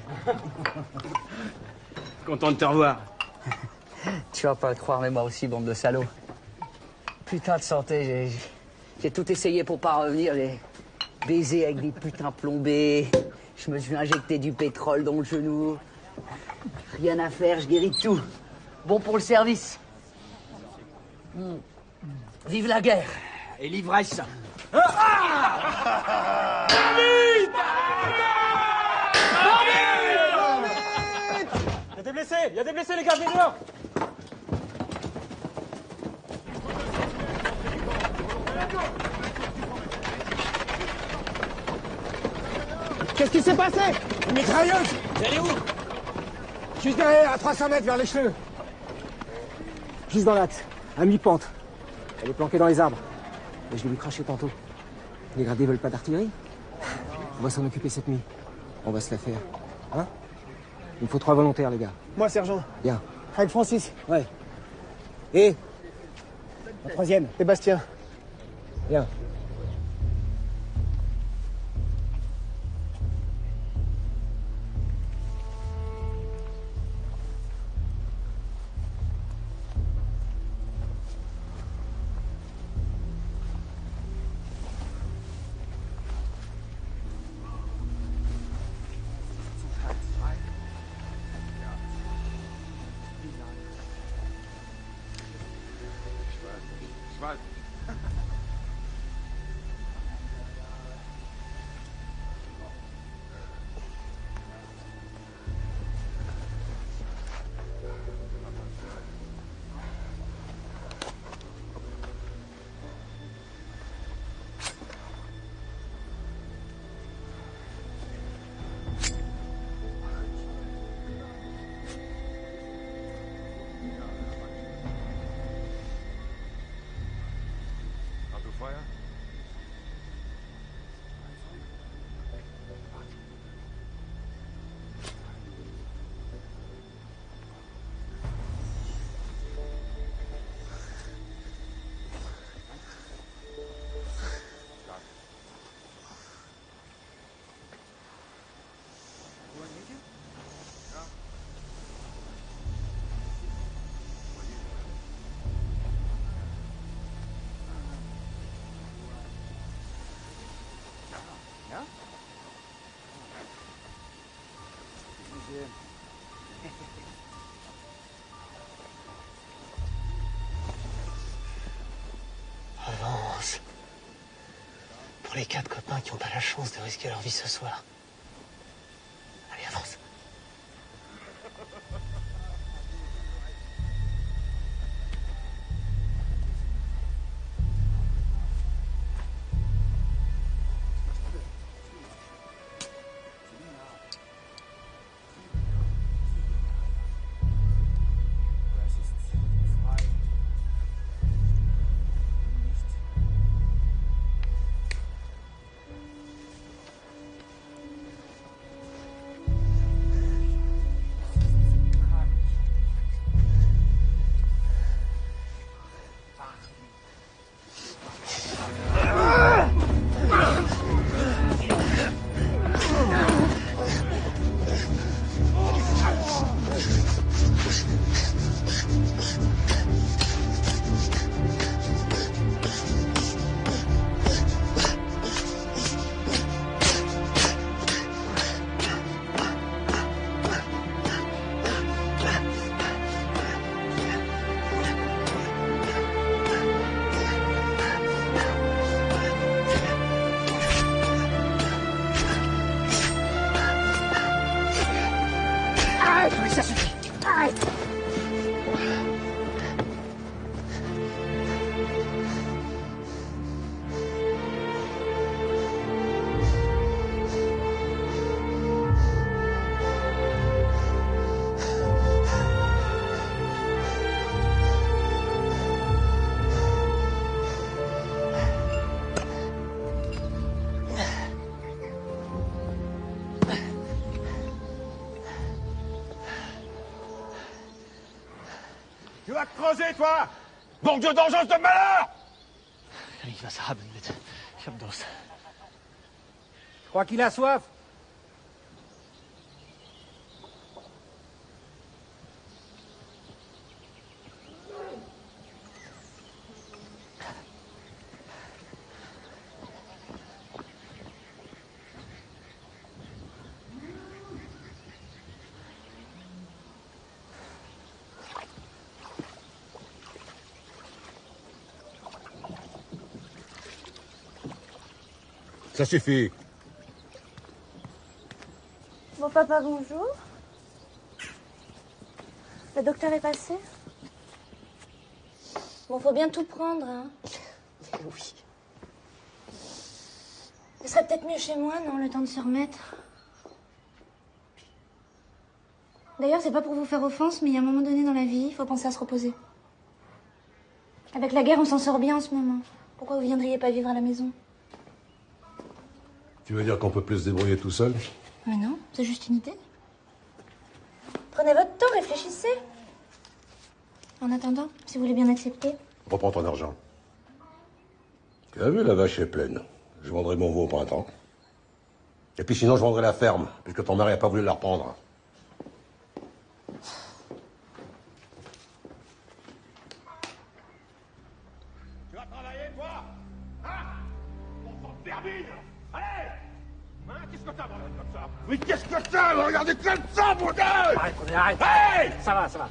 Content de te revoir. Tu vas pas le croire, mais moi aussi, bande de salauds. Putain de santé, j'ai tout essayé pour pas revenir. Les baisers avec des putains plombés. Je me suis injecté du pétrole dans le genou. Rien à faire, je guéris de tout. Bon pour le service. Vive la guerre. Et l'ivresse. Il y a des blessés, les gars, venez dehors. Qu'est-ce qui s'est passé? Une mitrailleuse. Elle est où? Juste derrière, à 300 mètres vers les cheveux. Juste dans l'axe, à mi-pente. Elle est planquée dans les arbres. Et je l'ai vu cracher tantôt. Les gradés veulent pas d'artillerie? On va s'en occuper cette nuit. On va se la faire. Hein? Il faut 3 volontaires, les gars. Moi, sergent. Bien. Avec Francis. Ouais. Et la troisième? Et Bastien. Bien. Avance. Pour les 4 copains qui n'ont pas la chance de risquer leur vie ce soir. Allez, avance. Ça suffit. Arrête. Tu vas te creuser, toi! Bon Dieu d'engeance de malheur! Ich was haben, bitte. Ich hab Durst. Je crois qu'il a soif. Ça suffit. Bon papa, bonjour. Le docteur est passé? Bon, faut bien tout prendre, hein. Oui. Ce serait peut-être mieux chez moi, non, le temps de se remettre. D'ailleurs, c'est pas pour vous faire offense, mais il y a un moment donné dans la vie, il faut penser à se reposer. Avec la guerre, on s'en sort bien en ce moment. Pourquoi vous viendriez pas vivre à la maison? Tu veux dire qu'on peut plus se débrouiller tout seul? Mais non, c'est juste une idée. Prenez votre temps, réfléchissez. En attendant, si vous voulez bien accepter. Reprends ton argent. Tu as vu, la vache est pleine. Je vendrai mon veau au printemps. Et puis sinon, je vendrai la ferme, puisque ton mari n'a pas voulu la reprendre. Tu vas travailler, toi? Hein? On s'en termine! Allez! Hein? Qu'est-ce que t'as, bordel, comme ça? Mais qu'est-ce que t'as? Regardez comme ça, bordel! Arrête, arrête. Hey! Ça va, ça va.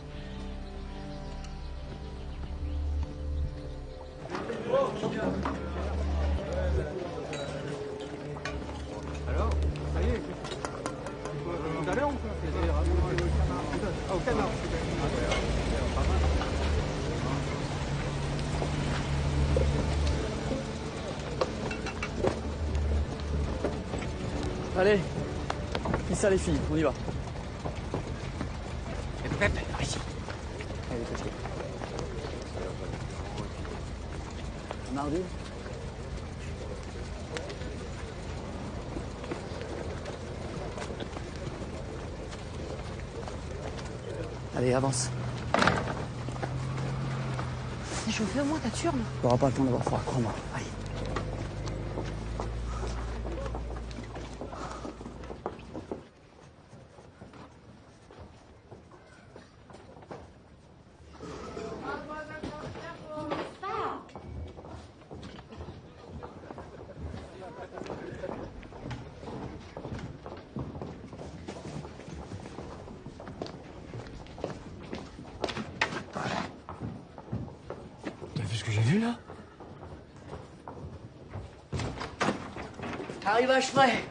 Alors, ça y est. Tout à l'heure ou quoi? Ah, au canard. Allez, qui ça les filles, on y va. Pep, par ici. Allez, casquez. Mardi. Allez, avance. C'est chauffé au moins ta turne. T'auras pas le temps d'avoir froid, crois-moi. Allez. T'as vu ce que j'ai vu, là? Arrivage frais.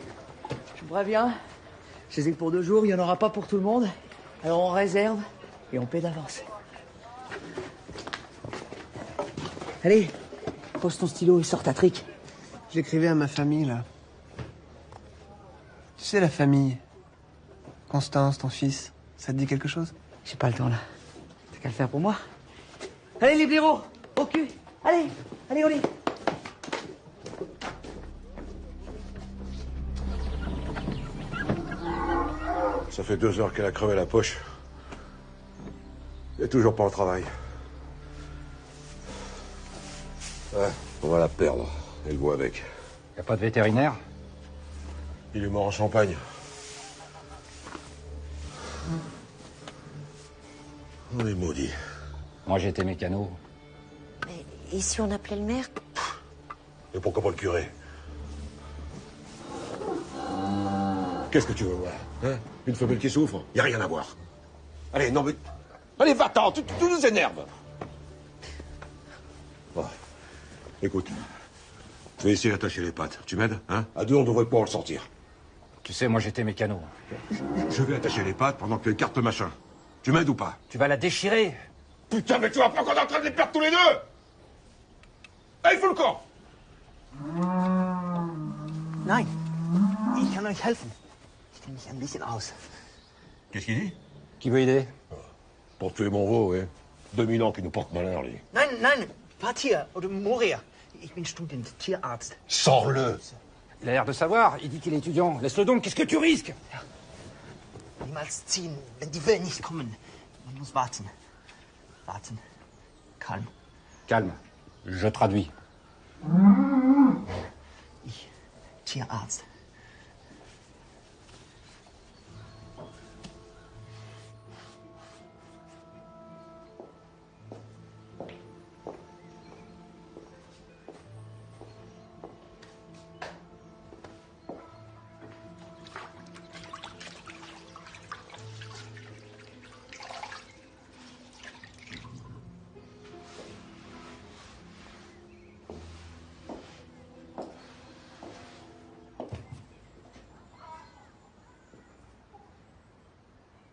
Je vous préviens, chez eux pour 2 jours, il n'y en aura pas pour tout le monde. Alors on réserve et on paie d'avance. Allez, pose ton stylo et sors ta trique. J'écrivais à ma famille, là. Tu sais, la famille. Constance, ton fils, ça te dit quelque chose? J'ai pas le temps, là. T'as qu'à le faire pour moi. Allez, les blaireaux, au cul. Allez, allez, on y. Ça fait 2 heures qu'elle a crevé la poche. Elle est toujours pas au travail. Ouais, on va la perdre. Et le veau avec. Y a pas de vétérinaire? Il est mort en Champagne. On est maudits. Moi, j'étais mécano. Mais et si on appelait le maire? Et pourquoi pas le curé? Qu'est-ce que tu veux voir, hein? Une femelle qui souffre? Y a rien à voir. Allez, non mais... Allez, va-t'en, tu nous énerves. Bon. Écoute, je vais essayer d'attacher les pattes. Tu m'aides, hein? À 2, on devrait pouvoir le sortir. Tu sais, moi, j'étais mécano. Je vais attacher les pattes pendant que tu écartes le machin. Tu m'aides ou pas? Tu vas la déchirer. Putain, mais tu vois pas qu'on est en train de les perdre tous les deux? Eh, il faut le camp! Nein, ich kann euch helfen. Ich kenne mich ein bisschen aus. Qu'est-ce qu'il dit? Qui veut aider? Pour tuer mon veau, oui. 2000 ans qui nous porte malheur, lui. Nein, nein, Partier oder mourir. Ich bin Student, Tierarzt. Sors-le! Il a l'air de savoir. Il dit qu'il est étudiant. Laisse-le donc. Qu'est-ce que tu risques? Niemals ziehen, wenn die Wellen nicht kommen. Man muss warten. Warten. Calme. Calme. Je traduis. Ich, Tierarzt.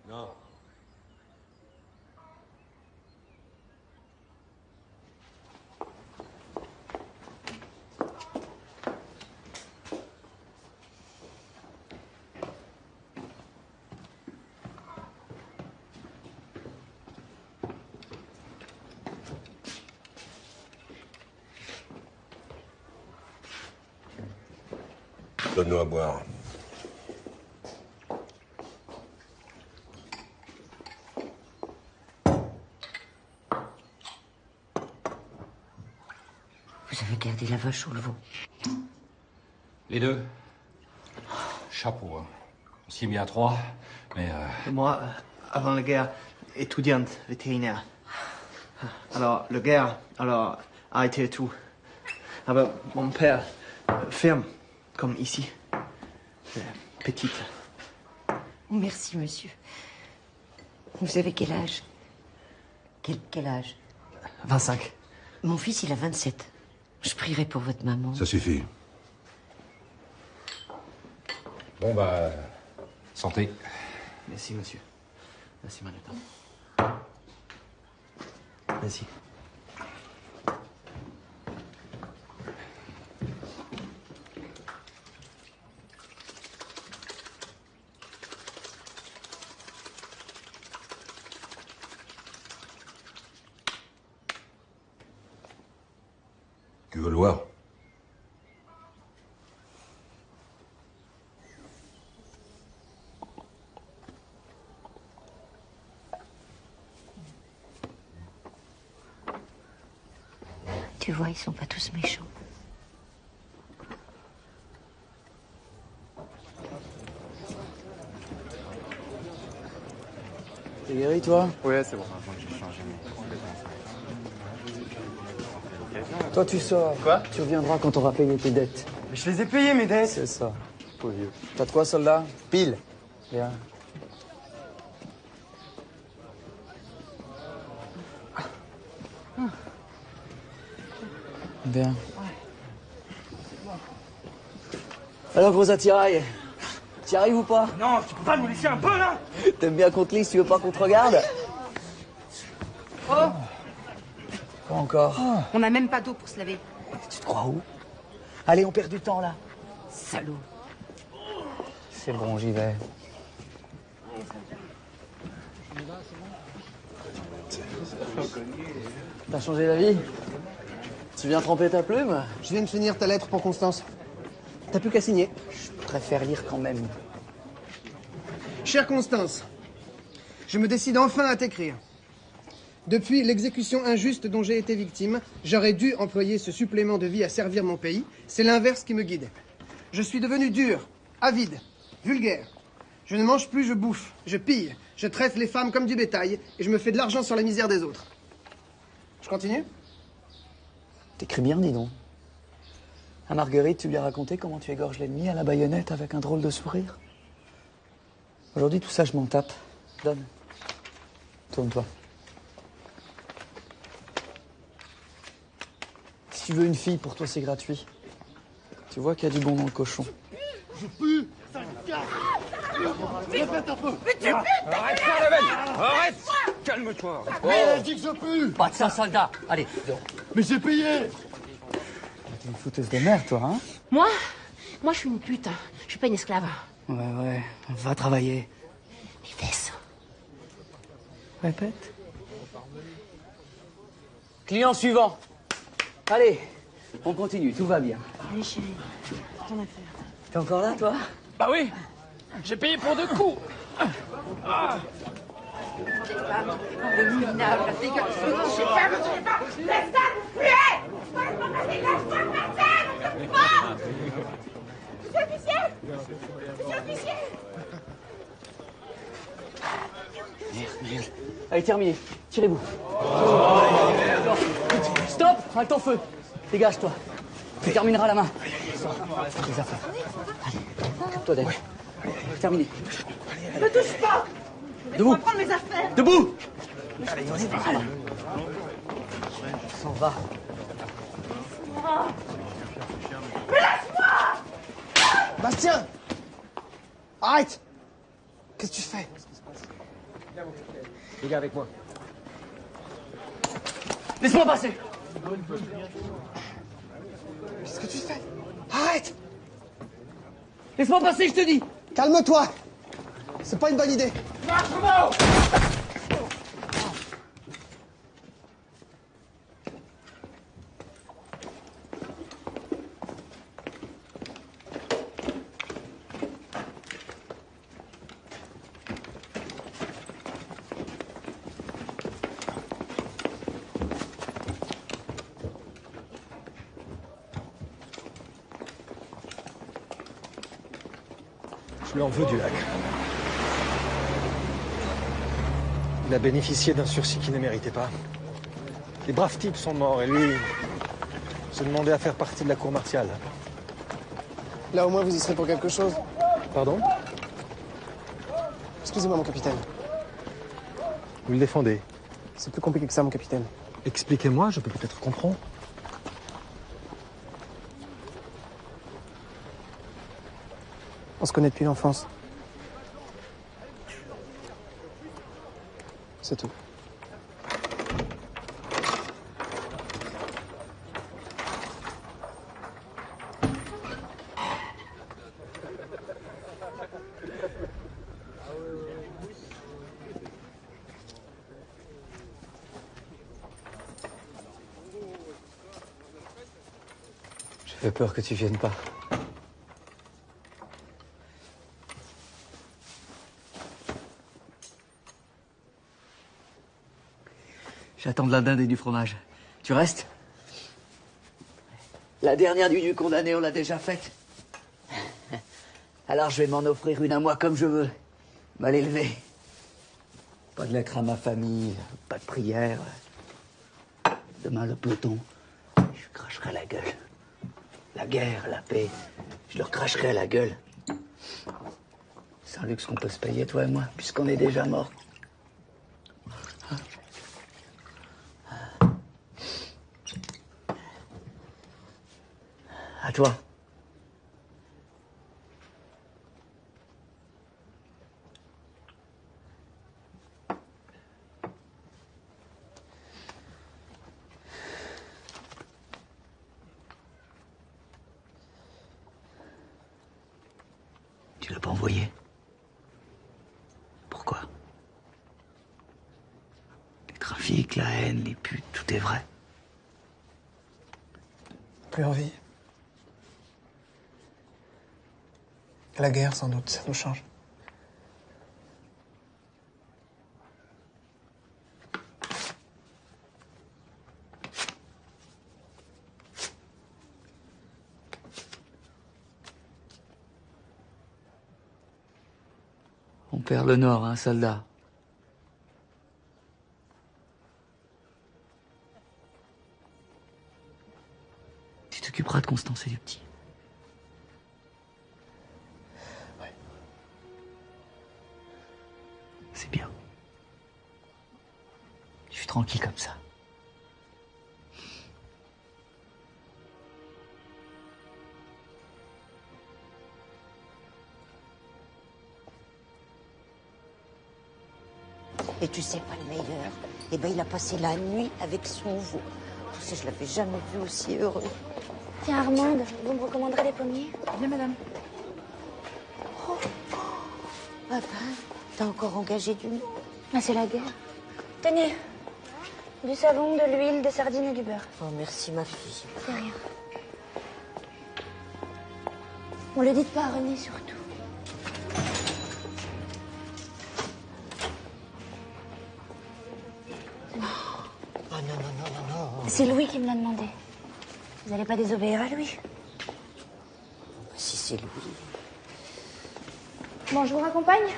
Non. Donne-nous à boire. Vous avez gardé la vache ou le veau? Les deux. Chapeau, hein. On s'y est mis à 3, mais... Moi, avant la guerre, étudiante vétérinaire. Alors, la guerre, alors, arrêté tout. Aber mon père, ferme, comme ici. Petite. Merci, monsieur. Vous avez quel âge? Quel âge? 25. Mon fils, il a 27. Je prierai pour votre maman. Ça suffit. Bon, bah... santé. Merci, monsieur. Merci, Manhattan. Merci. Tu veux le voir? Tu vois, ils sont pas tous méchants. T'es guéri, toi? Ouais, c'est bon. J'ai changé, Toi, tu sors. Quoi? Tu reviendras quand t'auras payé tes dettes. Mais je les ai payés, mes dettes. C'est ça. Pauvre vieux. T'as de quoi, soldat? Pile. Bien. Bien. Alors, gros attirail, t'y arrives ou pas? Non, tu peux pas nous laisser un peu, là? T'aimes bien qu'on te lise, tu veux pas qu'on te regarde? Oh, Pas encore. on n'a même pas d'eau pour se laver. Tu te crois où? Allez, on perd du temps, là. Salaud. C'est bon, j'y vais. T'as changé d'avis? Tu viens tremper ta plume? Je viens de finir ta lettre pour Constance. T'as plus qu'à signer. Je préfère lire quand même. Chère Constance, je me décide enfin à t'écrire. Depuis l'exécution injuste dont j'ai été victime, j'aurais dû employer ce supplément de vie à servir mon pays. C'est l'inverse qui me guide. Je suis devenu dur, avide, vulgaire. Je ne mange plus, je bouffe, je pille, je traite les femmes comme du bétail et je me fais de l'argent sur la misère des autres. Je continue? T'écris bien, dis donc. À Marguerite, tu lui as raconté comment tu égorges l'ennemi à la baïonnette avec un drôle de sourire. Aujourd'hui, tout ça, je m'en tape. Donne. Tourne-toi. Si tu veux une fille, pour toi, c'est gratuit. Tu vois qu'il y a du bon dans le cochon. Je pue, sale gars. Répète un peu. Mais tu Arrête ça, la veille. Arrête. Calme-toi. Mais dis que je pue. Pas de ça, soldat. Allez, dehors. Mais j'ai payé. T'es une fouteuse de merde, toi, hein? Moi je suis une pute. Je suis pas une esclave. Ouais, va travailler. Les fesses. Répète. Client suivant. Allez, on continue, tout va bien. Allez, chérie. Ton affaire. T'es encore là, toi? Bah oui. J'ai payé pour 2 coups. Ah. Le minable, dégueulasse. Je sais pas, laisse ça vous puer. Laisse-moi passer, on se pas. Monsieur l'officier. Monsieur l'officier. Merde. Allez, terminé. Tirez-vous. Stop! Halte ton feu. Dégage-toi. Tu termineras la main. Sors. Les affaires. Allez, occupe-toi d'elle. Terminé. Ne touche pas. Debout. Laisse-moi prendre mes affaires. Debout! Allez, Voilà. S'en va. Mais laisse-moi. Bastien! Arrête! Qu'est-ce que tu fais? Les gars, avec moi. Laisse-moi passer! Qu'est-ce que tu fais? Arrête! Laisse-moi passer, je te dis! Calme-toi! C'est pas une bonne idée. Je lui en veux du lac. Il a bénéficié d'un sursis qu'il ne méritait pas. Les braves types sont morts et lui se demandait à faire partie de la cour martiale. Là, au moins, vous y serez pour quelque chose. Pardon? Excusez-moi, mon capitaine. Vous le défendez? C'est plus compliqué que ça, mon capitaine. Expliquez-moi, je peux peut-être comprendre. On se connaît depuis l'enfance. C'est tout. J'ai peur que tu viennes pas. J'attends de la dinde et du fromage. Tu restes? La dernière nuit du condamné, on l'a déjà faite. Alors je vais m'en offrir une à moi comme je veux. Mal élevé. Pas de lettres à ma famille, pas de prière. Demain, le peloton, je cracherai la gueule. La guerre, la paix, je leur cracherai à la gueule. C'est un luxe qu'on peut se payer, toi et moi, puisqu'on est déjà morts. À toi. Tu l'as pas envoyé? Pourquoi? Les trafics, la haine, les putes, tout est vrai. Plus envie. La guerre, sans doute, ça nous change. On perd le nord, hein, soldat. Tu t'occuperas de Constance et du petit. C'est bien. Je suis tranquille comme ça. Et tu sais pas le meilleur? Eh ben, il a passé la nuit avec son veau. Tu sais, je l'avais jamais vu aussi heureux. Tiens, Armande, vous me recommanderez des pommiers? Bien, madame. Oh. Ah ben, t'as encore engagé du monde. Ah, c'est la guerre. Tenez, du savon, de l'huile, des sardines et du beurre. Oh, merci, ma fille. C'est rien. On le dit pas à René, surtout. Oh, non. C'est Louis qui me l'a demandé. Vous n'allez pas désobéir à lui? Si c'est Louis. Bon, je vous raccompagne?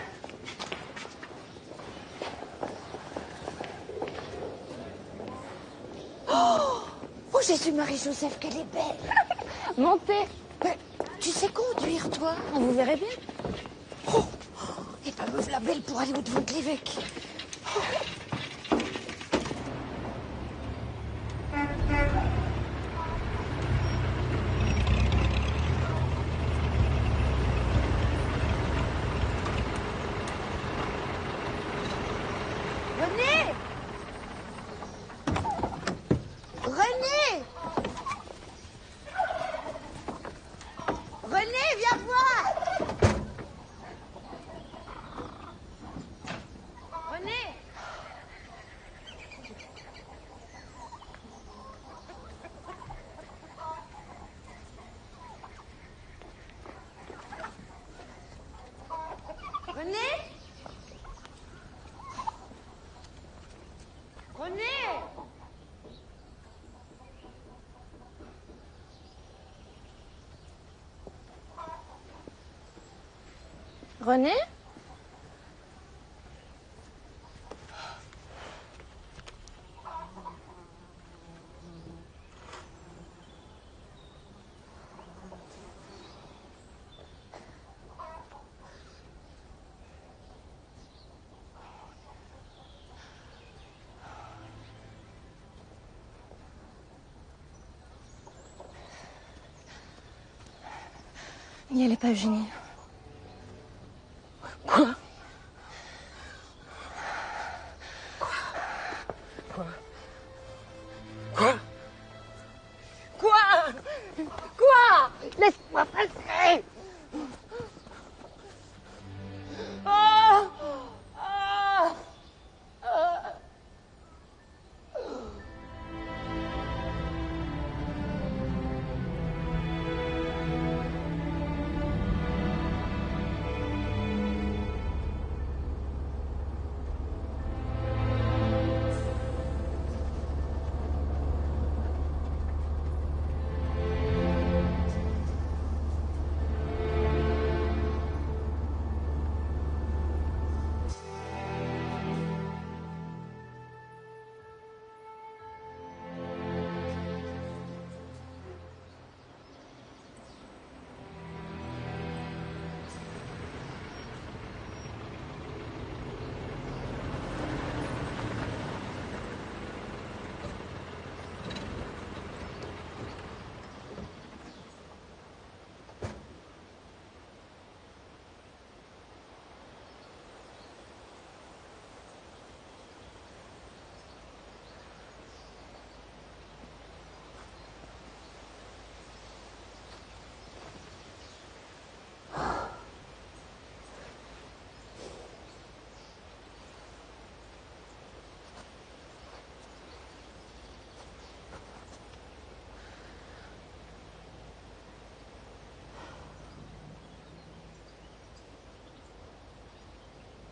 Oh, Jésus-Marie-Joseph, qu'elle est belle. Montez. Mais tu sais conduire, toi? Vous verrez bien. Oh, et pas me la belle pour aller au-devant de l'évêque. René! René! René, viens voir! René! René? René! René? N'y allez pas, Eugénie. Quoi? Quoi? Laisse-moi passer! Oh! Oh!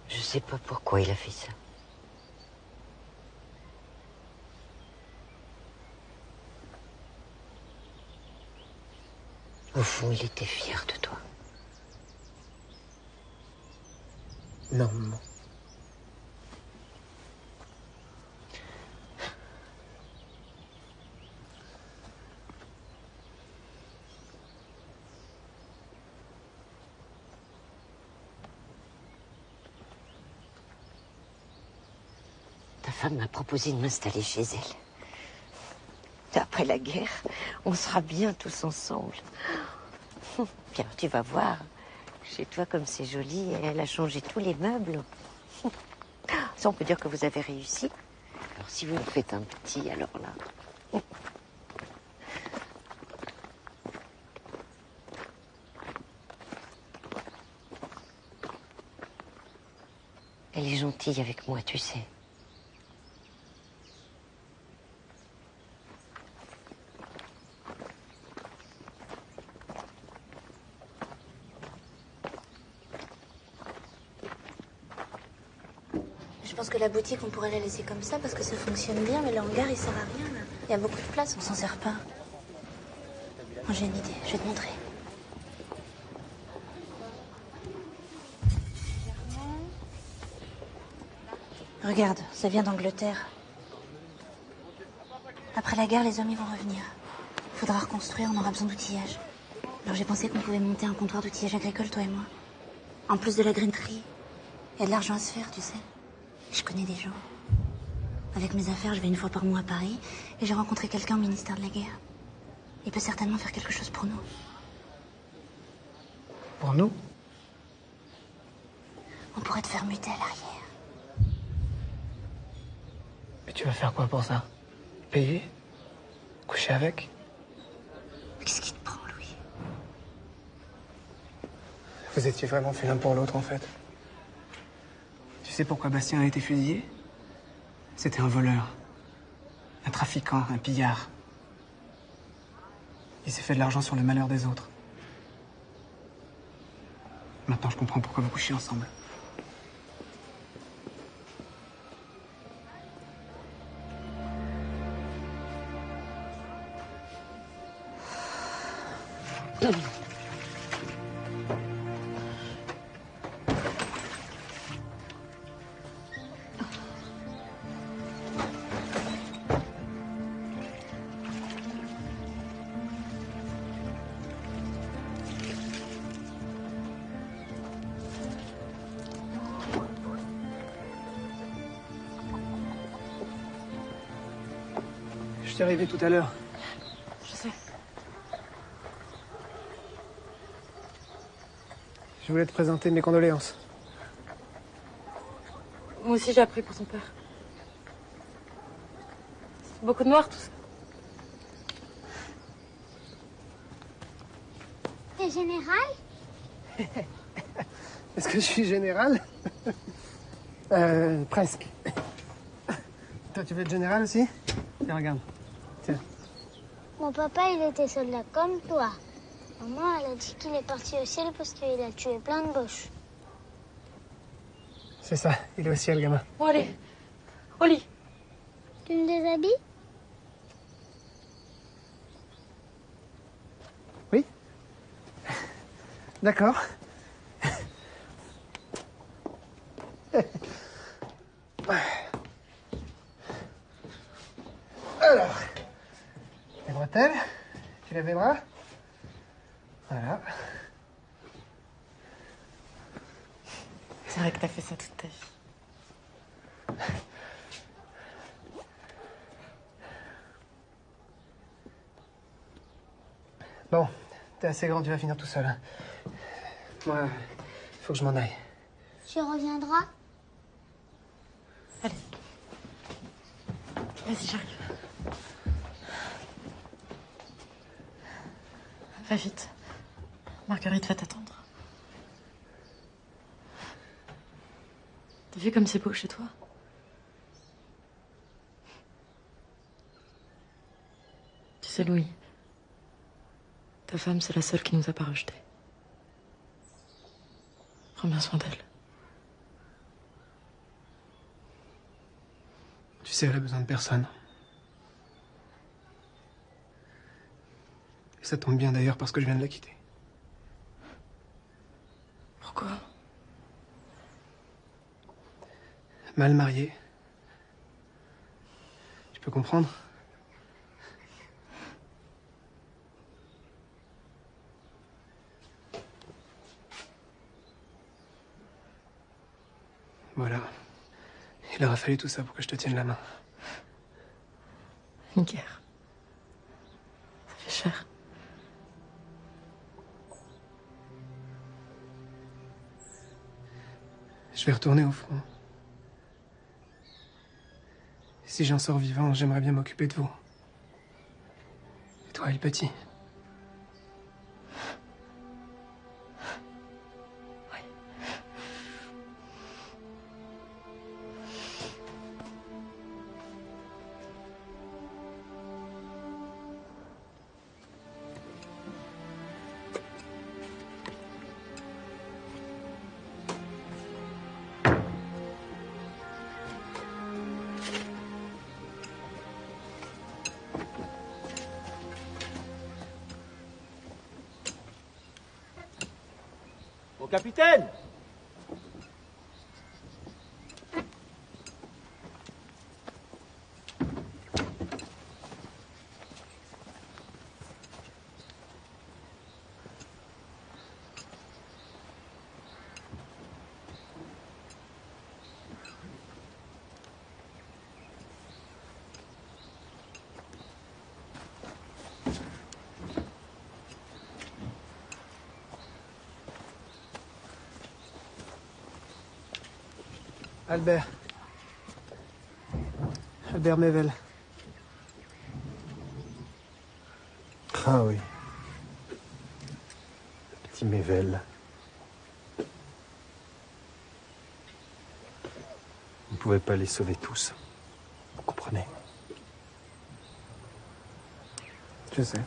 Je sais pas pourquoi il a fait ça. Au fond, il était fier de toi. Non, maman. Ta femme m'a proposé de m'installer chez elle. Après la guerre, on sera bien tous ensemble. Bien, tu vas voir. Chez toi, comme c'est joli, elle a changé tous les meubles. Ça, on peut dire que vous avez réussi. Alors, si vous me faites un petit, alors là... Elle est gentille avec moi, tu sais. Je pense que la boutique, on pourrait la laisser comme ça parce que ça fonctionne bien, mais le hangar, il sert à rien, là. Il y a beaucoup de place, on s'en sert pas. Moi, j'ai une idée, je vais te montrer. Regarde, ça vient d'Angleterre. Après la guerre, les hommes, ils vont revenir. Il faudra reconstruire, on aura besoin d'outillage. Alors j'ai pensé qu'on pouvait monter un comptoir d'outillage agricole, toi et moi. En plus de la grainerie, il y a de l'argent à se faire, tu sais. Je connais des gens. Avec mes affaires, je vais une fois par mois à Paris et j'ai rencontré quelqu'un au ministère de la Guerre. Il peut certainement faire quelque chose pour nous. Pour nous? On pourrait te faire muter à l'arrière. Mais tu vas faire quoi pour ça? Payer? Coucher avec? Qu'est-ce qui te prend, Louis? Vous étiez vraiment fait l'un pour l'autre, en fait. Tu sais pourquoi Bastien a été fusillé? C'était un voleur. Un trafiquant, un pillard. Il s'est fait de l'argent sur le malheur des autres. Maintenant, je comprends pourquoi vous couchez ensemble. Je suis arrivé tout à l'heure. Je sais. Je voulais te présenter mes condoléances. Moi aussi, j'ai appris pour son père. C'est beaucoup de noirs, tout ça. T'es général? Est-ce que je suis général? Presque. Toi, tu veux être général aussi? Tiens, regarde. Tiens. Mon papa, il était soldat comme toi. Maman, elle a dit qu'il est parti au ciel parce qu'il a tué plein de boches. C'est ça, il est au ciel, gamin. Bon, allez. Au lit. Tu me déshabilles? Oui? D'accord. Alors, les bretelles, tu lèves les bras. Voilà. C'est vrai que t'as fait ça toute ta vie. Bon, t'es assez grand, tu vas finir tout seul. Hein. Moi, il faut que je m'en aille. Tu reviendras? Allez. Vas-y, j'arrive. Va vite. Marguerite va t'attendre. T'as vu comme c'est beau chez toi? Tu sais, Louis, ta femme, c'est la seule qui nous a pas rejetés. Prends bien soin d'elle. Tu sais, elle a besoin de personne. Et ça tombe bien d'ailleurs parce que je viens de la quitter. Pourquoi? Mal mariée. Tu peux comprendre? Voilà. Il aura fallu tout ça pour que je te tienne la main. Une guerre. Ça fait cher. Je vais retourner au front. Si j'en sors vivant, j'aimerais bien m'occuper de vous. Et toi, le petit. Mon capitaine! Albert. Albert Mével. Ah oui. Le petit Mével. On ne pouvait pas les sauver tous. Vous comprenez? Je sais.